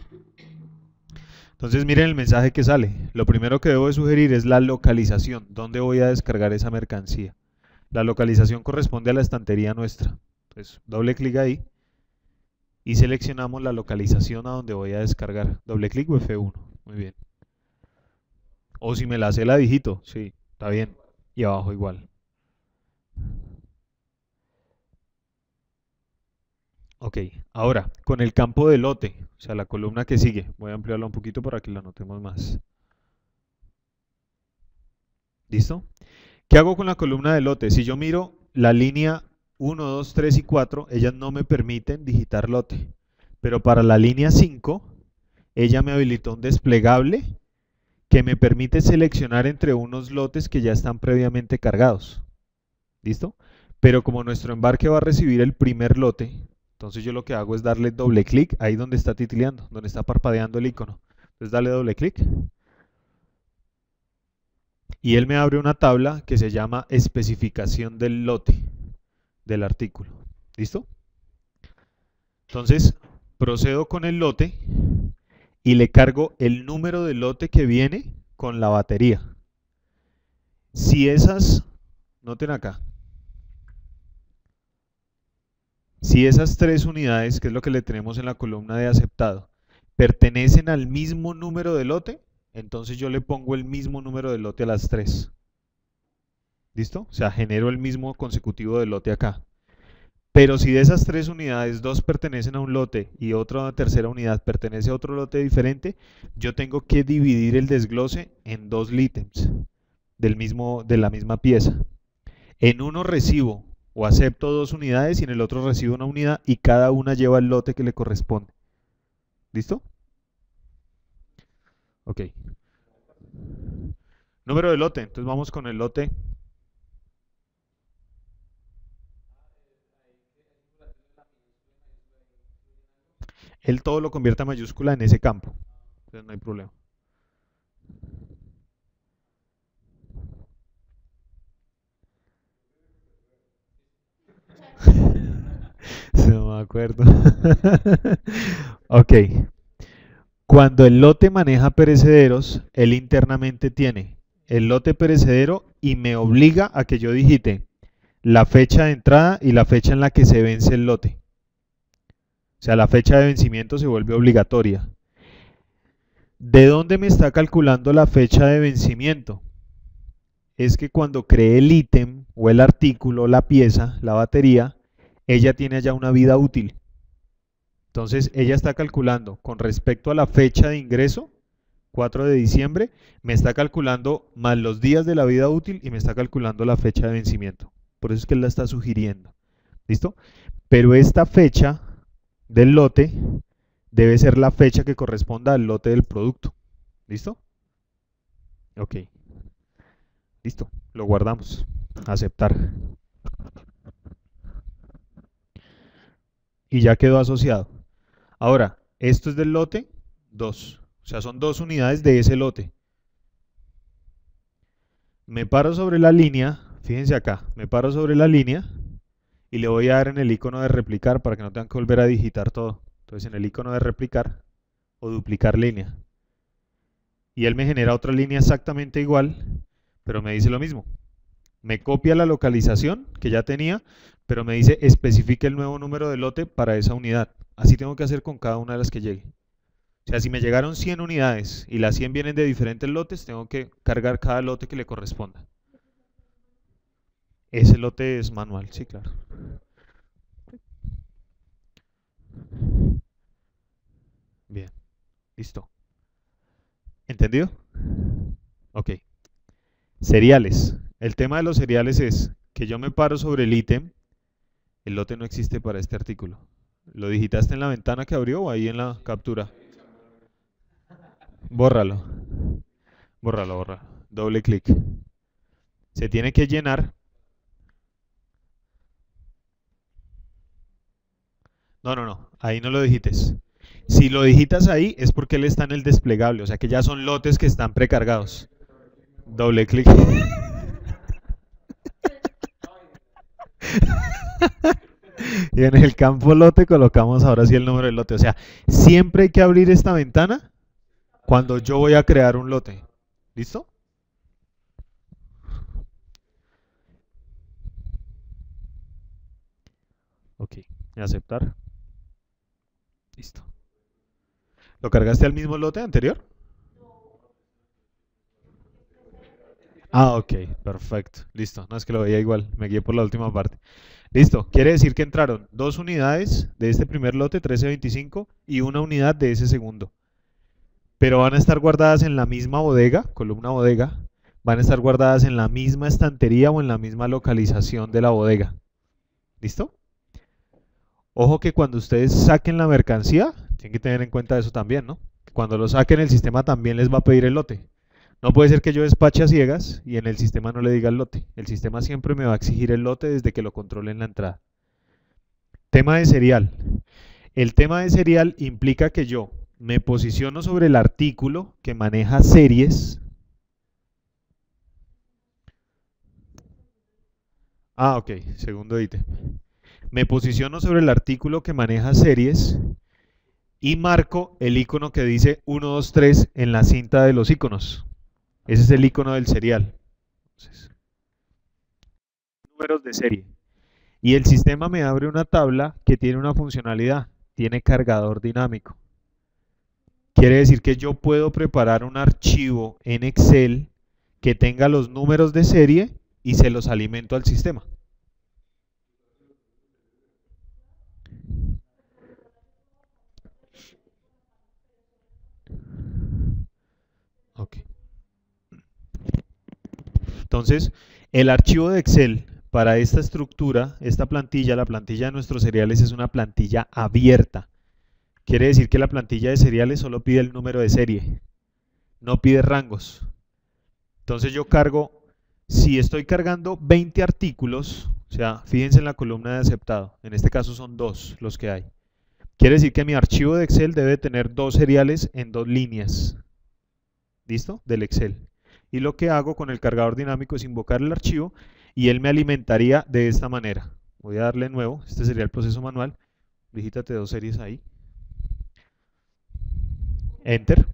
Entonces miren el mensaje que sale. Lo primero que debo de sugerir es la localización. ¿Dónde voy a descargar esa mercancía? La localización corresponde a la estantería nuestra. Entonces doble clic ahí y seleccionamos la localización a donde voy a descargar. Doble clic o F1. Muy bien. O si me la hace la digito, sí, está bien. Y abajo igual. Ok, ahora con el campo de lote, o sea, la columna que sigue, voy a ampliarla un poquito para que la notemos más. ¿Listo? ¿Qué hago con la columna de lote? Si yo miro la línea 1, 2, 3 y 4, ellas no me permiten digitar lote. Pero para la línea 5, ella me habilitó un desplegable que me permite seleccionar entre unos lotes que ya están previamente cargados. ¿Listo? Pero como nuestro embarque va a recibir el primer lote, entonces yo lo que hago es darle doble clic ahí donde está titileando, donde está parpadeando el icono. Entonces dale doble clic y él me abre una tabla que se llama especificación del lote del artículo. ¿Listo? Entonces procedo con el lote y le cargo el número de lote que viene con la batería. Si esas, noten acá, si esas tres unidades, que es lo que le tenemos en la columna de aceptado, pertenecen al mismo número de lote, entonces yo le pongo el mismo número de lote a las tres. ¿Listo? O sea, genero el mismo consecutivo de lote acá. Pero si de esas tres unidades, dos pertenecen a un lote y otra tercera unidad pertenece a otro lote diferente, yo tengo que dividir el desglose en dos ítems de la misma pieza. En uno recibo o acepto dos unidades y en el otro recibo una unidad y cada una lleva el lote que le corresponde. ¿Listo? Ok. Número de lote. Entonces vamos con el lote. Él todo lo convierte a mayúscula en ese campo. Entonces no hay problema. No me acuerdo. Ok. Cuando el lote maneja perecederos, él internamente tiene el lote perecedero y me obliga a que yo digite la fecha de entrada y la fecha en la que se vence el lote. O sea, la fecha de vencimiento se vuelve obligatoria. ¿De dónde me está calculando la fecha de vencimiento? Es que cuando cree el ítem o el artículo, la pieza, la batería, ella tiene ya una vida útil. Entonces, ella está calculando con respecto a la fecha de ingreso, 4 de diciembre, me está calculando más los días de la vida útil y me está calculando la fecha de vencimiento. Por eso es que él la está sugiriendo. ¿Listo? Pero esta fecha del lote debe ser la fecha que corresponda al lote del producto. ¿Listo? Ok. Listo. Lo guardamos. Aceptar. Y ya quedó asociado. Ahora, esto es del lote 2. O sea, son dos unidades de ese lote. Me paro sobre la línea. Fíjense acá. Me paro sobre la línea y le voy a dar en el icono de replicar para que no tengan que volver a digitar todo. Entonces en el icono de replicar o duplicar línea. Y él me genera otra línea exactamente igual, pero me dice lo mismo. Me copia la localización que ya tenía, pero me dice especifique el nuevo número de lote para esa unidad. Así tengo que hacer con cada una de las que llegue. O sea, si me llegaron 100 unidades y las 100 vienen de diferentes lotes, tengo que cargar cada lote que le corresponda. Ese lote es manual, sí, claro. Bien, listo. ¿Entendido? Ok. Seriales. El tema de los seriales es que yo me paro sobre el ítem. El lote no existe para este artículo. ¿Lo digitaste en la ventana que abrió o ahí en la captura? Bórralo. Bórralo, bórralo. Doble clic. Se tiene que llenar. No, no, no. Ahí no lo digites. Si lo digitas ahí es porque él está en el desplegable. O sea que ya son lotes que están precargados. Doble clic. Y en el campo lote colocamos ahora sí el número del lote. O sea, siempre hay que abrir esta ventana cuando yo voy a crear un lote. ¿Listo? Ok. Aceptar. Listo. ¿Lo cargaste al mismo lote anterior? Ah, ok, perfecto. Listo. No es que lo veía igual, me guié por la última parte. Listo. Quiere decir que entraron 2 unidades de este primer lote, 1325, y 1 unidad de ese segundo. Pero van a estar guardadas en la misma bodega, columna bodega, van a estar guardadas en la misma estantería o en la misma localización de la bodega. ¿Listo? Ojo que cuando ustedes saquen la mercancía, tienen que tener en cuenta eso también, ¿no? Cuando lo saquen, el sistema también les va a pedir el lote. No puede ser que yo despache a ciegas y en el sistema no le diga el lote. El sistema siempre me va a exigir el lote desde que lo controle en la entrada. Tema de serial. El tema de serial implica que yo me posiciono sobre el artículo que maneja series. Ah, ok, segundo ítem. Me posiciono sobre el artículo que maneja series y marco el icono que dice 1, 2, 3 en la cinta de los iconos. Ese es el icono del serial. Entonces, números de serie. Y el sistema me abre una tabla que tiene una funcionalidad, tiene cargador dinámico. Quiere decir que yo puedo preparar un archivo en Excel que tenga los números de serie y se los alimento al sistema. Ok. Entonces, el archivo de Excel para esta estructura, esta plantilla, la plantilla de nuestros seriales es una plantilla abierta. Quiere decir que la plantilla de seriales solo pide el número de serie, no pide rangos. Entonces yo cargo, si estoy cargando 20 artículos, o sea, fíjense en la columna de aceptado, en este caso son 2 los que hay. Quiere decir que mi archivo de Excel debe tener 2 seriales en 2 líneas. ¿Listo? Del Excel. Y lo que hago con el cargador dinámico es invocar el archivo y él me alimentaría de esta manera. Voy a darle nuevo, este sería el proceso manual. Digítate 2 series ahí. Enter.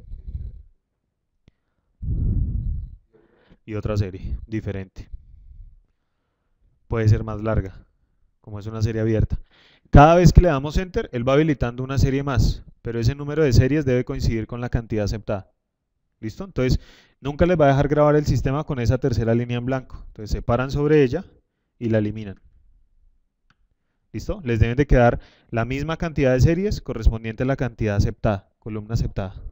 Y otra serie, diferente. Puede ser más larga, como es una serie abierta. Cada vez que le damos Enter, él va habilitando una serie más, pero ese número de series debe coincidir con la cantidad aceptada. ¿Listo? Entonces, nunca les va a dejar grabar el sistema con esa tercera línea en blanco. Entonces, se paran sobre ella y la eliminan. ¿Listo? Les deben de quedar la misma cantidad de series correspondiente a la cantidad aceptada, columna aceptada.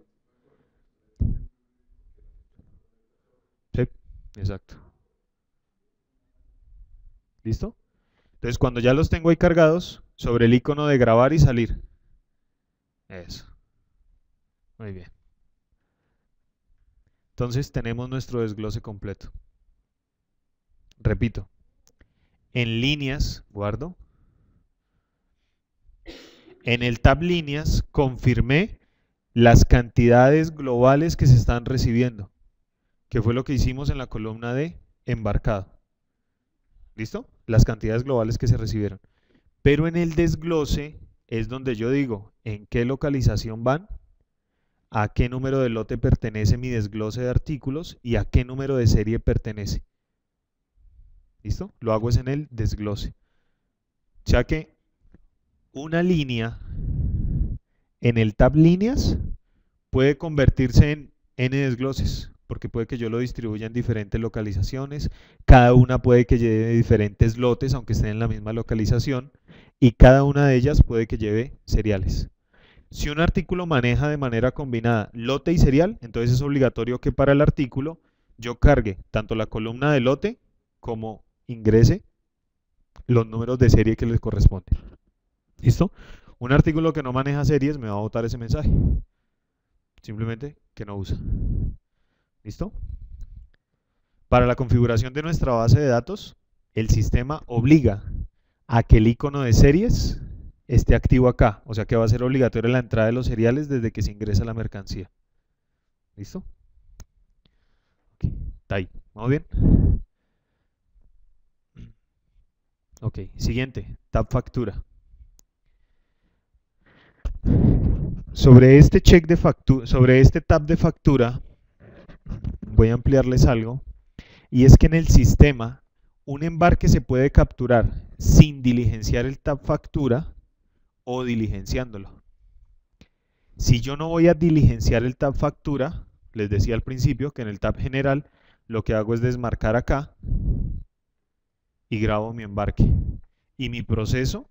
Sí, exacto. ¿Listo? Entonces, cuando ya los tengo ahí cargados, sobre el icono de grabar y salir. Eso. Muy bien. Entonces, tenemos nuestro desglose completo. Repito. En líneas, guardo. En el tab líneas, confirmé las cantidades globales que se están recibiendo, que fue lo que hicimos en la columna de embarcado. ¿Listo? Las cantidades globales que se recibieron. Pero en el desglose es donde yo digo en qué localización van, a qué número de lote pertenece mi desglose de artículos y a qué número de serie pertenece. ¿Listo? Lo hago es en el desglose. O sea que una línea en el tab líneas puede convertirse en n desgloses, porque puede que yo lo distribuya en diferentes localizaciones, cada una puede que lleve diferentes lotes, aunque estén en la misma localización, y cada una de ellas puede que lleve seriales. Si un artículo maneja de manera combinada lote y serial, entonces es obligatorio que para el artículo yo cargue tanto la columna de lote como ingrese los números de serie que les corresponden. ¿Listo? Un artículo que no maneja series me va a botar ese mensaje. Simplemente que no usa. ¿Listo? Para la configuración de nuestra base de datos, el sistema obliga a que el icono de series esté activo acá. O sea que va a ser obligatoria la entrada de los seriales desde que se ingresa la mercancía. ¿Listo? Ok, está ahí. ¿Vamos bien? Ok, siguiente, tab factura. Sobre este tab de factura, voy a ampliarles algo. Y es que en el sistema, un embarque se puede capturar sin diligenciar el tab factura o diligenciándolo. Si yo no voy a diligenciar el tab factura, les decía al principio que en el tab general lo que hago es desmarcar acá y grabo mi embarque. Y mi proceso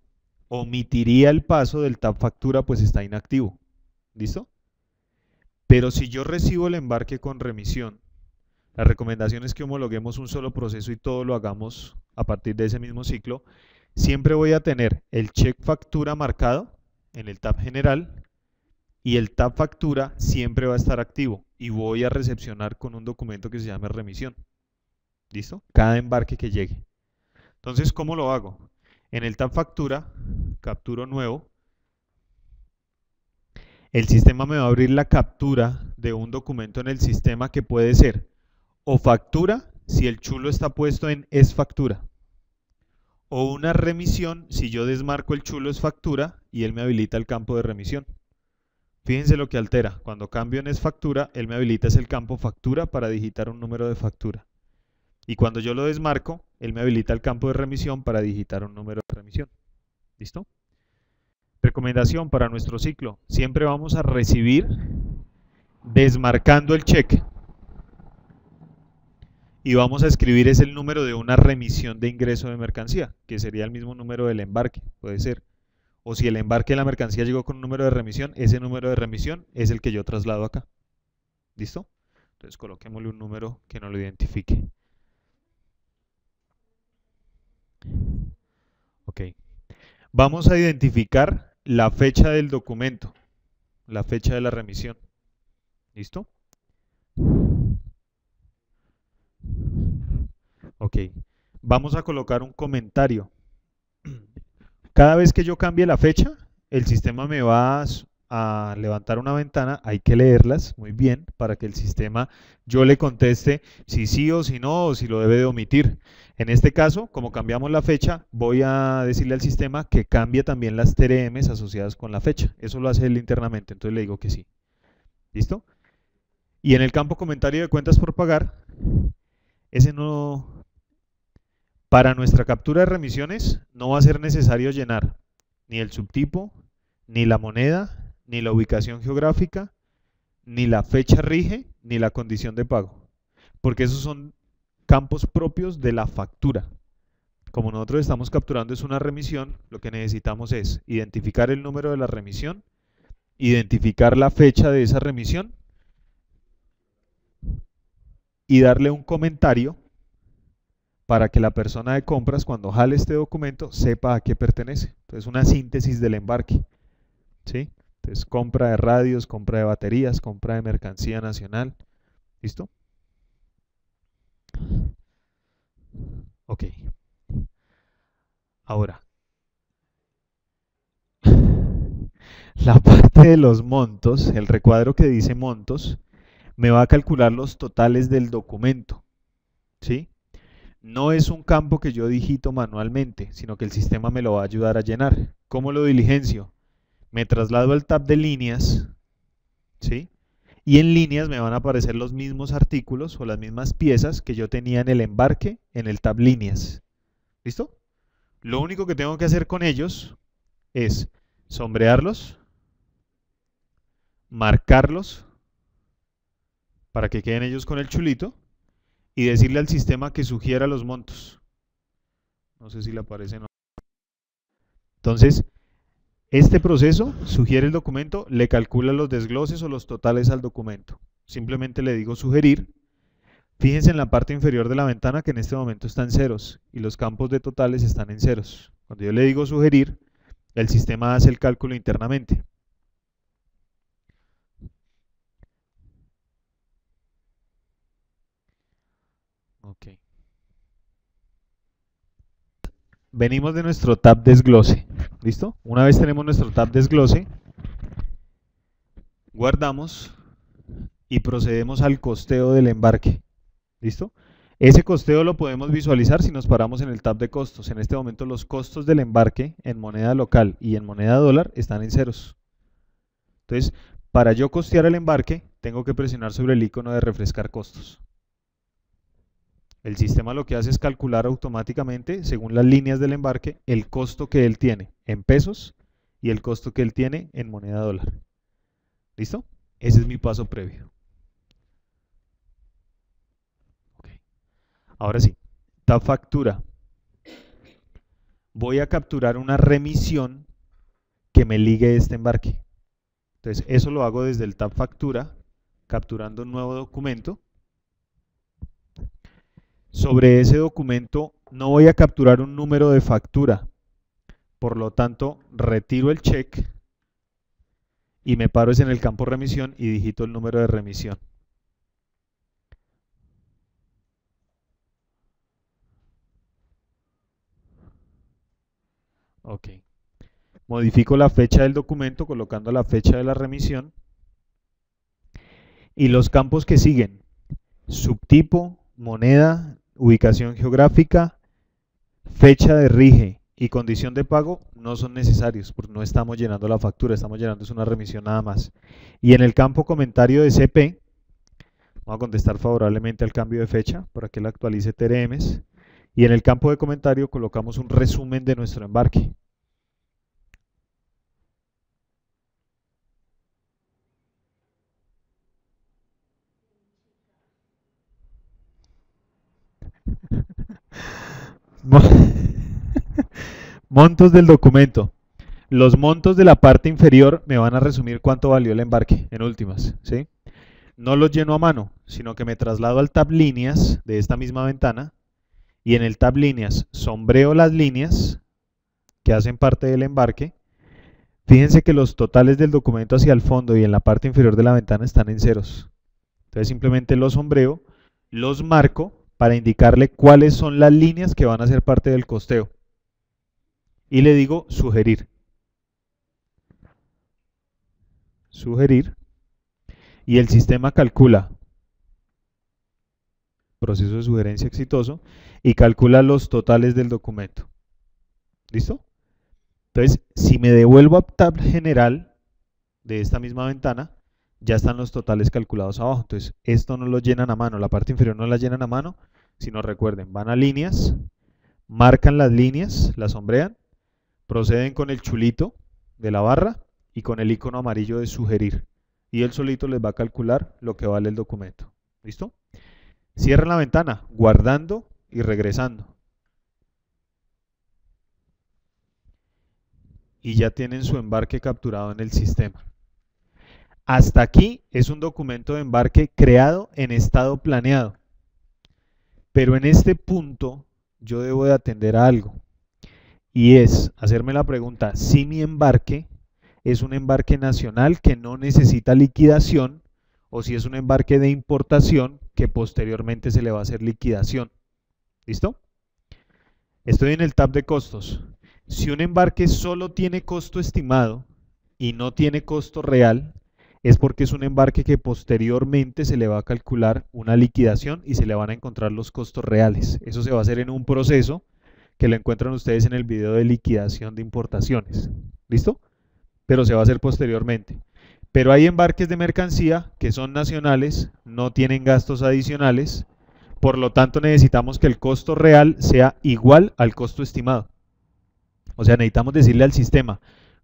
omitiría el paso del tab factura, pues está inactivo. ¿Listo? Pero si yo recibo el embarque con remisión, la recomendación es que homologuemos un solo proceso y todo lo hagamos a partir de ese mismo ciclo. Siempre voy a tener el check factura marcado en el tab general y el tab factura siempre va a estar activo y voy a recepcionar con un documento que se llame remisión. ¿Listo? Cada embarque que llegue. Entonces, ¿cómo lo hago? En el tab factura, capturo nuevo. El sistema me va a abrir la captura de un documento en el sistema que puede ser o factura si el chulo está puesto en es factura, o una remisión si yo desmarco el chulo es factura y él me habilita el campo de remisión. Fíjense lo que altera. Cuando cambio en es factura, él me habilita el campo factura para digitar un número de factura. Y cuando yo lo desmarco, él me habilita el campo de remisión para digitar un número de remisión. ¿Listo? Recomendación para nuestro ciclo. Siempre vamos a recibir desmarcando el cheque. Y vamos a escribir es el número de una remisión de ingreso de mercancía, que sería el mismo número del embarque, puede ser. O si el embarque de la mercancía llegó con un número de remisión, ese número de remisión es el que yo traslado acá. ¿Listo? Entonces coloquémosle un número que nos lo identifique. Ok. Vamos a identificar la fecha del documento, la fecha de la remisión. ¿Listo? Ok. Vamos a colocar un comentario. Cada vez que yo cambie la fecha, el sistema me va a levantar una ventana, hay que leerlas muy bien para que el sistema yo le conteste si sí o si no, o si lo debe de omitir. En este caso, como cambiamos la fecha, voy a decirle al sistema que cambie también las TRMs asociadas con la fecha. Eso lo hace él internamente, entonces le digo que sí. ¿Listo? Y en el campo comentario de cuentas por pagar, ese no... Para nuestra captura de remisiones no va a ser necesario llenar ni el subtipo, ni la moneda, ni la ubicación geográfica, ni la fecha rige, ni la condición de pago. Porque esos son campos propios de la factura. Como nosotros estamos capturando es una remisión, lo que necesitamos es identificar el número de la remisión, identificar la fecha de esa remisión y darle un comentario para que la persona de compras cuando jale este documento sepa a qué pertenece. Entonces una síntesis del embarque. ¿Sí? Entonces compra de radios, compra de baterías, compra de mercancía nacional. ¿Listo? Ok. Ahora, la parte de los montos, el recuadro que dice montos, me va a calcular los totales del documento. ¿Sí? No es un campo que yo digito manualmente, sino que el sistema me lo va a ayudar a llenar. ¿Cómo lo diligencio? Me traslado al tab de líneas, ¿sí? Y en líneas me van a aparecer los mismos artículos o las mismas piezas que yo tenía en el embarque en el tab líneas. ¿Listo? Lo único que tengo que hacer con ellos es sombrearlos, marcarlos para que queden ellos con el chulito y decirle al sistema que sugiera los montos. No sé si le aparece o no. Entonces, este proceso sugiere el documento, le calcula los desgloses o los totales al documento. Simplemente le digo sugerir. Fíjense en la parte inferior de la ventana que en este momento está en ceros y los campos de totales están en ceros. Cuando yo le digo sugerir, el sistema hace el cálculo internamente. Ok. Venimos de nuestro tab desglose. ¿Listo? Una vez tenemos nuestro tab desglose, guardamos y procedemos al costeo del embarque. ¿Listo? Ese costeo lo podemos visualizar si nos paramos en el tab de costos. En este momento los costos del embarque en moneda local y en moneda dólar están en ceros. Entonces, para yo costear el embarque, tengo que presionar sobre el icono de refrescar costos. El sistema lo que hace es calcular automáticamente, según las líneas del embarque, el costo que él tiene en pesos y el costo que él tiene en moneda dólar. ¿Listo? Ese es mi paso previo. Okay. Ahora sí, tab factura. Voy a capturar una remisión que me ligue este embarque. Entonces, eso lo hago desde el tab factura, capturando un nuevo documento. Sobre ese documento no voy a capturar un número de factura. Por lo tanto, retiro el check y me paro en el campo remisión y digito el número de remisión. Ok. Modifico la fecha del documento colocando la fecha de la remisión. Y los campos que siguen: subtipo, moneda, ubicación geográfica, fecha de rige y condición de pago no son necesarios porque no estamos llenando la factura, estamos llenando una remisión nada más. Y en el campo comentario de CP, vamos a contestar favorablemente al cambio de fecha para que él actualice TRMs. Y en el campo de comentario colocamos un resumen de nuestro embarque. Montos del documento. Los montos de la parte inferior me van a resumir cuánto valió el embarque en últimas, ¿sí? No los lleno a mano, sino que me traslado al tab líneas de esta misma ventana y en el tab líneas sombreo las líneas que hacen parte del embarque. Fíjense que los totales del documento hacia el fondo y en la parte inferior de la ventana están en ceros. Entonces simplemente los sombreo, los marco para indicarle cuáles son las líneas que van a ser parte del costeo. Y le digo sugerir. Sugerir. Y el sistema calcula. Proceso de sugerencia exitoso. Y calcula los totales del documento. ¿Listo? Entonces, si me devuelvo a tab general de esta misma ventana, ya están los totales calculados abajo. Entonces, esto no lo llenan a mano, la parte inferior no la llenan a mano, sino recuerden, van a líneas, marcan las líneas, las sombrean, proceden con el chulito de la barra y con el icono amarillo de sugerir. Y él solito les va a calcular lo que vale el documento. ¿Listo? Cierren la ventana, guardando y regresando. Y ya tienen su embarque capturado en el sistema. Hasta aquí es un documento de embarque creado en estado planeado. Pero en este punto yo debo de atender a algo. Y es hacerme la pregunta si mi embarque es un embarque nacional que no necesita liquidación o si es un embarque de importación que posteriormente se le va a hacer liquidación. ¿Listo? Estoy en el tab de costos. Si un embarque solo tiene costo estimado y no tiene costo real, es porque es un embarque que posteriormente se le va a calcular una liquidación y se le van a encontrar los costos reales. Eso se va a hacer en un proceso que lo encuentran ustedes en el video de liquidación de importaciones. ¿Listo? Pero se va a hacer posteriormente. Pero hay embarques de mercancía que son nacionales, no tienen gastos adicionales, por lo tanto necesitamos que el costo real sea igual al costo estimado. O sea, necesitamos decirle al sistema,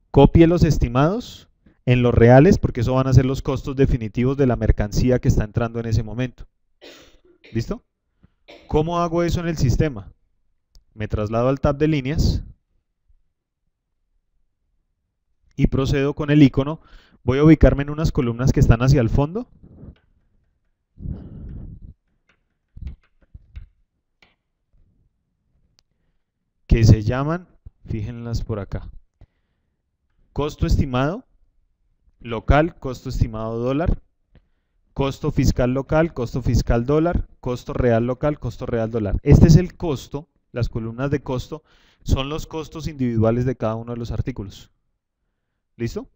copie los estimados en los reales, porque eso van a ser los costos definitivos de la mercancía que está entrando en ese momento. ¿Listo? ¿Cómo hago eso en el sistema? Me traslado al tab de líneas y procedo con el icono. Voy a ubicarme en unas columnas que están hacia el fondo. Que se llaman, fíjenlas por acá, costo estimado local, costo estimado dólar, costo fiscal local, costo fiscal dólar, costo real local, costo real dólar. Este es el costo, las columnas de costo son los costos individuales de cada uno de los artículos. ¿Listo?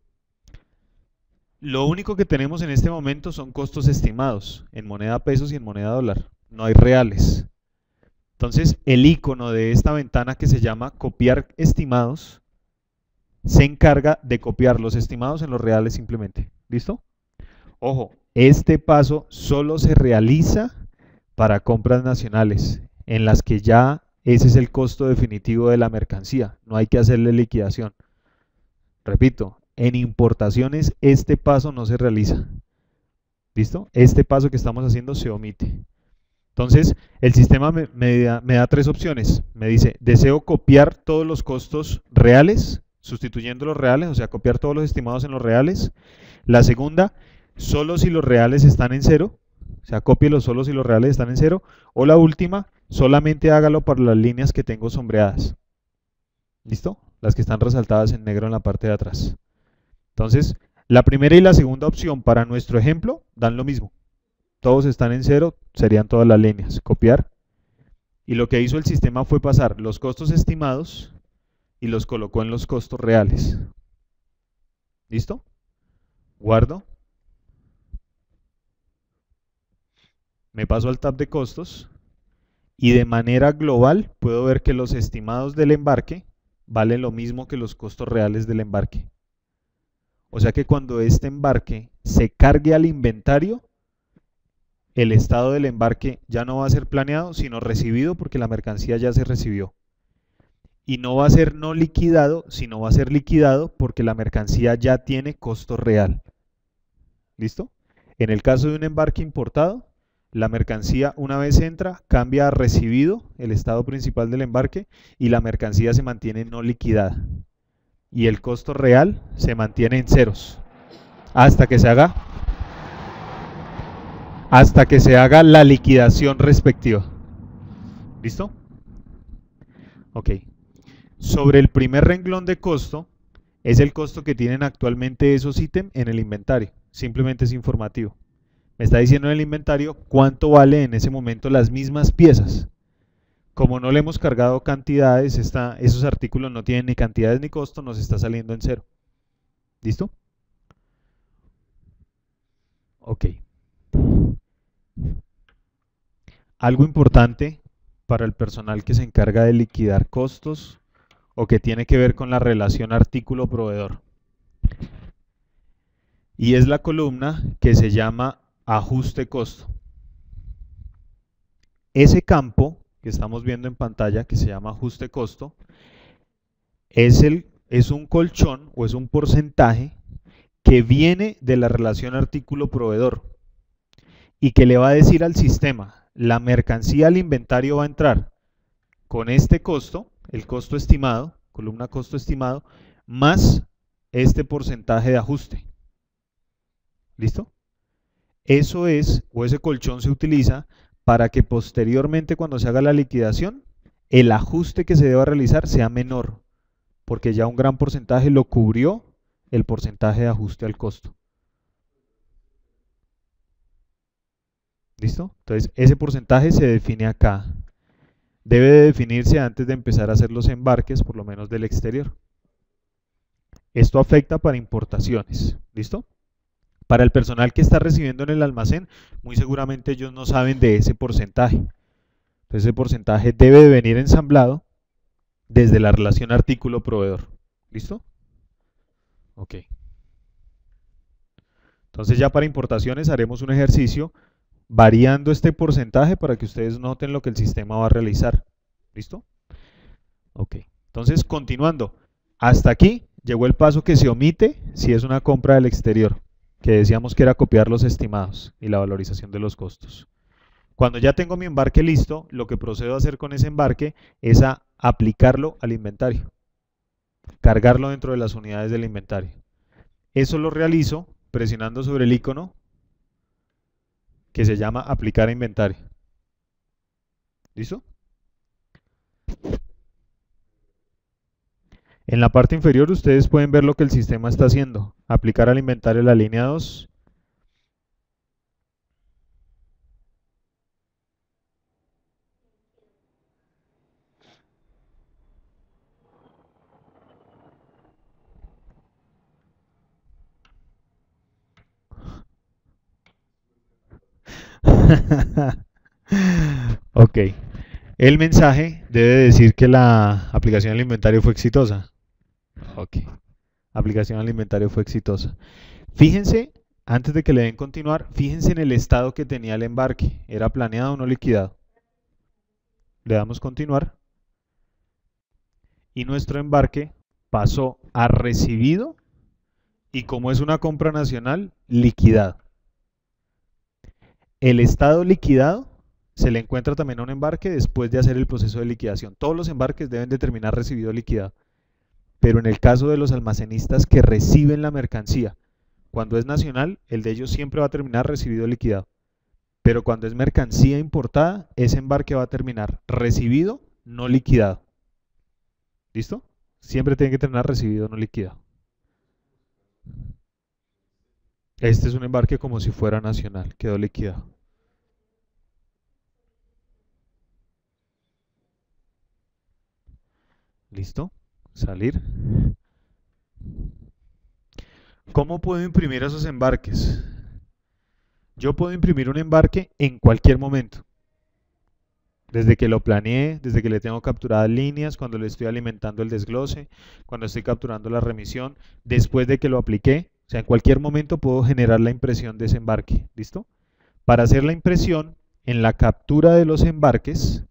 Lo único que tenemos en este momento son costos estimados en moneda pesos y en moneda dólar. No hay reales. Entonces, el icono de esta ventana que se llama copiar estimados se encarga de copiar los estimados en los reales simplemente. ¿Listo? Ojo, este paso solo se realiza para compras nacionales, en las que ya ese es el costo definitivo de la mercancía. No hay que hacerle liquidación. Repito, En importaciones este paso no se realiza. ¿Listo? Este paso que estamos haciendo se omite. Entonces, el sistema me da tres opciones. Me dice, deseo copiar todos los costos reales, sustituyendo los reales, o sea, copiar todos los estimados en los reales. La segunda, solo si los reales están en cero, o sea, cópielos solo si los reales están en cero. O la última, solamente hágalo para las líneas que tengo sombreadas. ¿Listo? Las que están resaltadas en negro en la parte de atrás. Entonces, la primera y la segunda opción para nuestro ejemplo dan lo mismo. Todos están en cero, serían todas las líneas. Copiar. Y lo que hizo el sistema fue pasar los costos estimados y los colocó en los costos reales. ¿Listo? Guardo. Me paso al tab de costos y de manera global puedo ver que los estimados del embarque valen lo mismo que los costos reales del embarque. O sea que cuando este embarque se cargue al inventario, el estado del embarque ya no va a ser planeado, sino recibido porque la mercancía ya se recibió. Y no va a ser no liquidado, sino va a ser liquidado porque la mercancía ya tiene costo real. ¿Listo? En el caso de un embarque importado, la mercancía una vez entra, cambia a recibido, el estado principal del embarque, y la mercancía se mantiene no liquidada. Y el costo real se mantiene en ceros hasta que se haga la liquidación respectiva. ¿Listo? Ok. Sobre el primer renglón de costo es el costo que tienen actualmente esos ítems en el inventario. Simplemente es informativo. Me está diciendo en el inventario cuánto vale en ese momento las mismas piezas. Como no le hemos cargado cantidades, esos artículos no tienen ni cantidades ni costo, nos está saliendo en cero. ¿Listo? Ok. Algo importante para el personal que se encarga de liquidar costos o que tiene que ver con la relación artículo-proveedor. Y es la columna que se llama ajuste costo. Ese campo que estamos viendo en pantalla, que se llama ajuste costo, es un colchón o es un porcentaje que viene de la relación artículo-proveedor y que le va a decir al sistema, la mercancía al inventario va a entrar con este costo, el costo estimado, columna costo estimado, más este porcentaje de ajuste. ¿Listo? Eso es, o ese colchón se utiliza para que posteriormente cuando se haga la liquidación, el ajuste que se deba realizar sea menor, porque ya un gran porcentaje lo cubrió el porcentaje de ajuste al costo. ¿Listo? Entonces, ese porcentaje se define acá. Debe de definirse antes de empezar a hacer los embarques, por lo menos del exterior. Esto afecta para importaciones. ¿Listo? Para el personal que está recibiendo en el almacén, muy seguramente ellos no saben de ese porcentaje. Entonces, ese porcentaje debe de venir ensamblado desde la relación artículo-proveedor. ¿Listo? Ok. Entonces ya para importaciones haremos un ejercicio variando este porcentaje para que ustedes noten lo que el sistema va a realizar. ¿Listo? Ok. Entonces, continuando. Hasta aquí llegó el paso que se omite si es una compra del exterior, que decíamos que era copiar los estimados y la valorización de los costos. Cuando ya tengo mi embarque listo, lo que procedo a hacer con ese embarque es a aplicarlo al inventario, cargarlo dentro de las unidades del inventario. Eso lo realizo presionando sobre el icono que se llama aplicar a inventario. ¿Listo? En la parte inferior ustedes pueden ver lo que el sistema está haciendo. Aplicar al inventario la línea 2. Ok. El mensaje debe decir que la aplicación al inventario fue exitosa. Ok. Aplicación al inventario fue exitosa. Fíjense, antes de que le den continuar, fíjense en el estado que tenía el embarque. ¿Era planeado o no liquidado? Le damos continuar. Y nuestro embarque pasó a recibido Y como es una compra nacional, liquidado. El estado liquidado se le encuentra también a un embarque después de hacer el proceso de liquidación. Todos los embarques deben de terminar recibido liquidado. Pero en el caso de los almacenistas que reciben la mercancía, cuando es nacional, el de ellos siempre va a terminar recibido liquidado. Pero cuando es mercancía importada, ese embarque va a terminar recibido, no liquidado. ¿Listo? Siempre tiene que terminar recibido, no liquidado. Este es un embarque como si fuera nacional, quedó liquidado. ¿Listo? Salir. ¿Cómo puedo imprimir esos embarques? Yo puedo imprimir un embarque en cualquier momento. Desde que lo planeé, desde que le tengo capturadas líneas, cuando le estoy alimentando el desglose, cuando estoy capturando la remisión, después de que lo apliqué. O sea, en cualquier momento puedo generar la impresión de ese embarque. ¿Listo? Para hacer la impresión, en la captura de los embarques,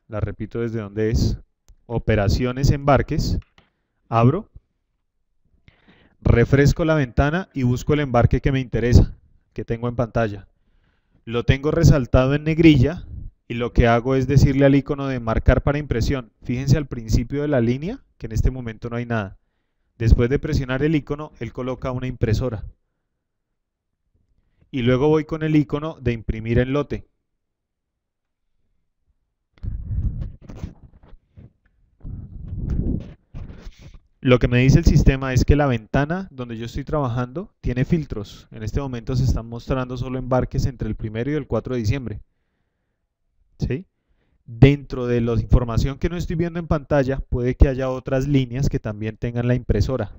la repito desde donde es, operaciones embarques, abro, refresco la ventana y busco el embarque que me interesa, que tengo en pantalla. Lo tengo resaltado en negrilla y lo que hago es decirle al icono de marcar para impresión. Fíjense al principio de la línea que en este momento no hay nada. Después de presionar el icono, él coloca una impresora. Y luego voy con el icono de imprimir en lote. Lo que me dice el sistema es que la ventana donde yo estoy trabajando tiene filtros. En este momento se están mostrando solo embarques entre el 1 y el 4 de diciembre. ¿Sí? Dentro de la información que no estoy viendo en pantalla, puede que haya otras líneas que también tengan la impresora.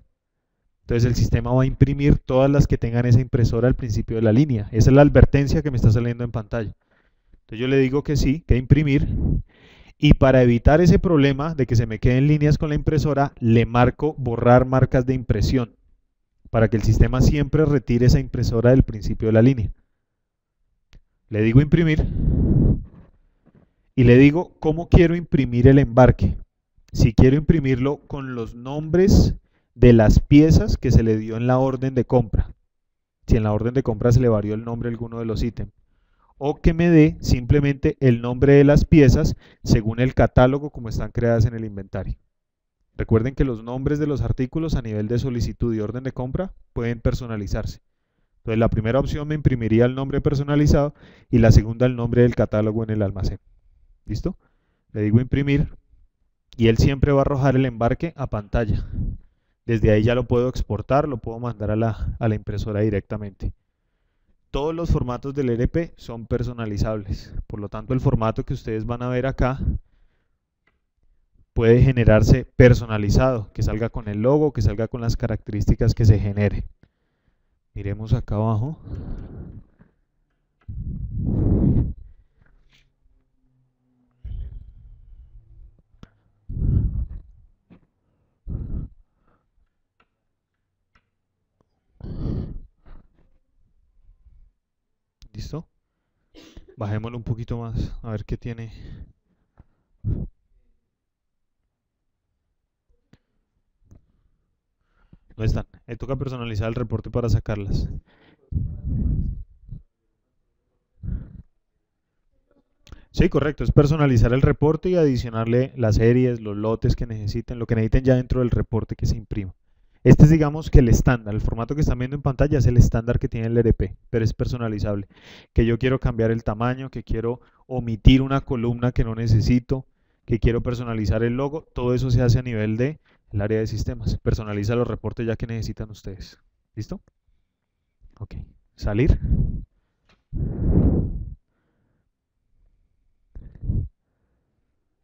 Entonces el sistema va a imprimir todas las que tengan esa impresora al principio de la línea. Esa es la advertencia que me está saliendo en pantalla. Entonces yo le digo que sí, que imprimir. Y para evitar ese problema de que se me queden líneas con la impresora, le marco borrar marcas de impresión, para que el sistema siempre retire esa impresora del principio de la línea. Le digo imprimir y le digo cómo quiero imprimir el embarque. Si quiero imprimirlo con los nombres de las piezas que se le dio en la orden de compra. Si en la orden de compra se le varió el nombre a alguno de los ítems. O que me dé simplemente el nombre de las piezas según el catálogo como están creadas en el inventario. Recuerden que los nombres de los artículos a nivel de solicitud y orden de compra pueden personalizarse. Entonces la primera opción me imprimiría el nombre personalizado y la segunda el nombre del catálogo en el almacén. ¿Listo? Le digo imprimir y él siempre va a arrojar el embarque a pantalla. Desde ahí ya lo puedo exportar, lo puedo mandar a la impresora directamente. Todos los formatos del ERP son personalizables, por lo tanto el formato que ustedes van a ver acá puede generarse personalizado, que salga con el logo, que salga con las características que se genere. Miremos acá abajo. ¿Listo? Bajémoslo un poquito más, a ver qué tiene. No están. Toca personalizar el reporte para sacarlas. Sí, correcto. Es personalizar el reporte y adicionarle las series, los lotes que necesiten, lo que necesiten ya dentro del reporte que se imprima. Este es, digamos, que el estándar. El formato que están viendo en pantalla es el estándar que tiene el ERP, pero es personalizable. Que yo quiero cambiar el tamaño, que quiero omitir una columna que no necesito, que quiero personalizar el logo, todo eso se hace a nivel de el área de sistemas. Personaliza los reportes ya que necesitan ustedes. ¿Listo? Ok. Salir.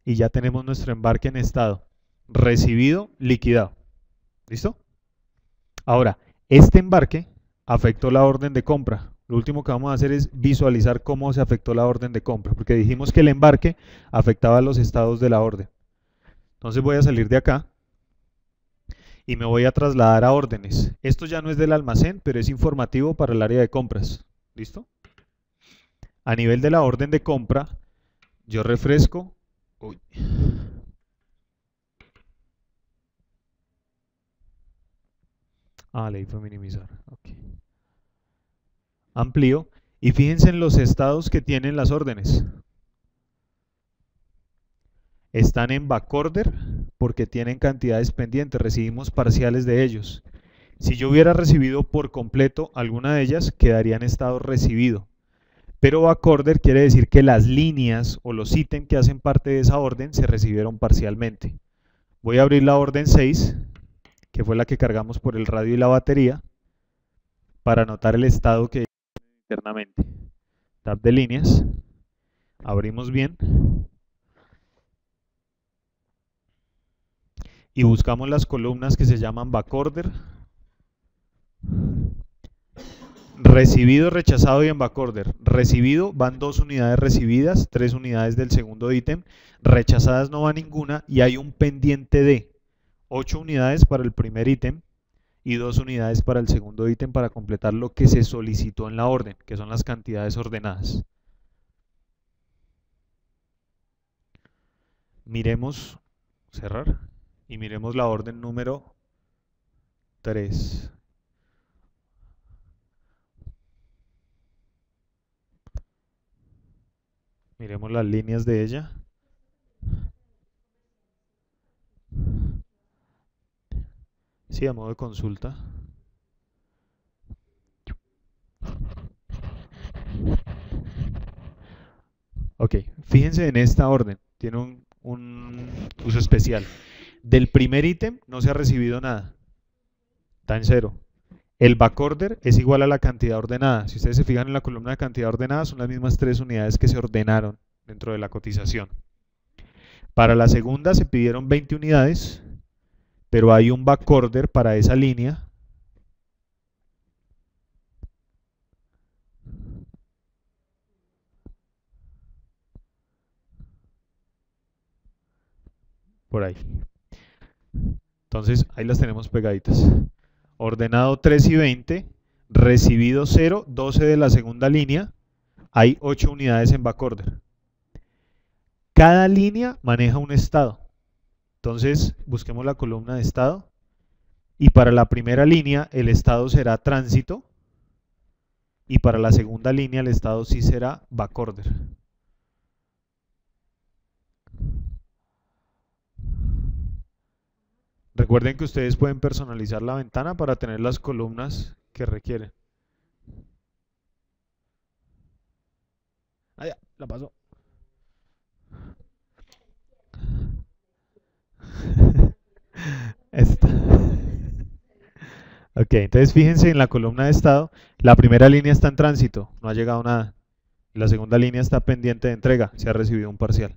Y ya tenemos nuestro embarque en estado. Recibido, liquidado. ¿Listo? Ahora, este embarque afectó la orden de compra. Lo último que vamos a hacer es visualizar cómo se afectó la orden de compra, porque dijimos que el embarque afectaba los estados de la orden. Entonces voy a salir de acá y me voy a trasladar a órdenes. Esto ya no es del almacén, pero es informativo para el área de compras. ¿Listo? A nivel de la orden de compra, yo refresco. Uy. Ah, le fue minimizar. Ok. Amplío. Y fíjense en los estados que tienen las órdenes. Están en backorder porque tienen cantidades pendientes, recibimos parciales de ellos. Si yo hubiera recibido por completo alguna de ellas, quedaría en estado recibido. Pero backorder quiere decir que las líneas o los ítems que hacen parte de esa orden se recibieron parcialmente. Voy a abrir la orden 6, que fue la que cargamos por el radio y la batería, para anotar el estado que hay internamente. Tab de líneas, abrimos bien y buscamos las columnas que se llaman backorder, recibido, rechazado y en backorder. Recibido van 2 unidades recibidas, 3 unidades del segundo ítem, rechazadas no va ninguna y hay un pendiente de 8 unidades para el primer ítem y 2 unidades para el segundo ítem para completar lo que se solicitó en la orden, que son las cantidades ordenadas. Miremos, cerrar, y miremos la orden número 3. Miremos las líneas de ella. Sí, a modo de consulta. Ok, fíjense en esta orden, tiene un uso especial. Del primer ítem no se ha recibido nada, está en 0. El backorder es igual a la cantidad ordenada. Si ustedes se fijan en la columna de cantidad ordenada, son las mismas 3 unidades que se ordenaron dentro de la cotización. Para la segunda se pidieron 20 unidades, pero hay un backorder para esa línea. Por ahí. Entonces, ahí las tenemos pegaditas. Ordenado 3 y 20, recibido 0, 12 de la segunda línea, hay 8 unidades en backorder. Cada línea maneja un estado. Entonces, busquemos la columna de estado. Y para la primera línea, el estado será tránsito. Y para la segunda línea, el estado sí será backorder. Recuerden que ustedes pueden personalizar la ventana para tener las columnas que requieren. Ah, ya, la pasó. Esta. Ok, entonces fíjense en la columna de estado, la primera línea está en tránsito, no ha llegado nada. La segunda línea está pendiente de entrega, se ha recibido un parcial.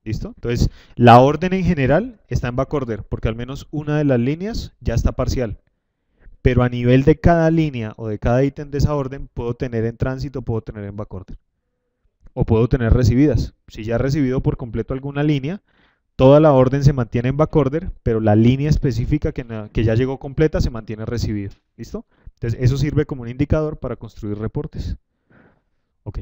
¿Listo? Entonces, la orden en general está en backorder, porque al menos una de las líneas ya está parcial. Pero a nivel de cada línea o de cada ítem de esa orden, puedo tener en tránsito, puedo tener en backorder. O puedo tener recibidas. Si ya he recibido por completo alguna línea, toda la orden se mantiene en backorder, pero la línea específica que ya llegó completa se mantiene recibida. ¿Listo? Entonces, eso sirve como un indicador para construir reportes. Ok.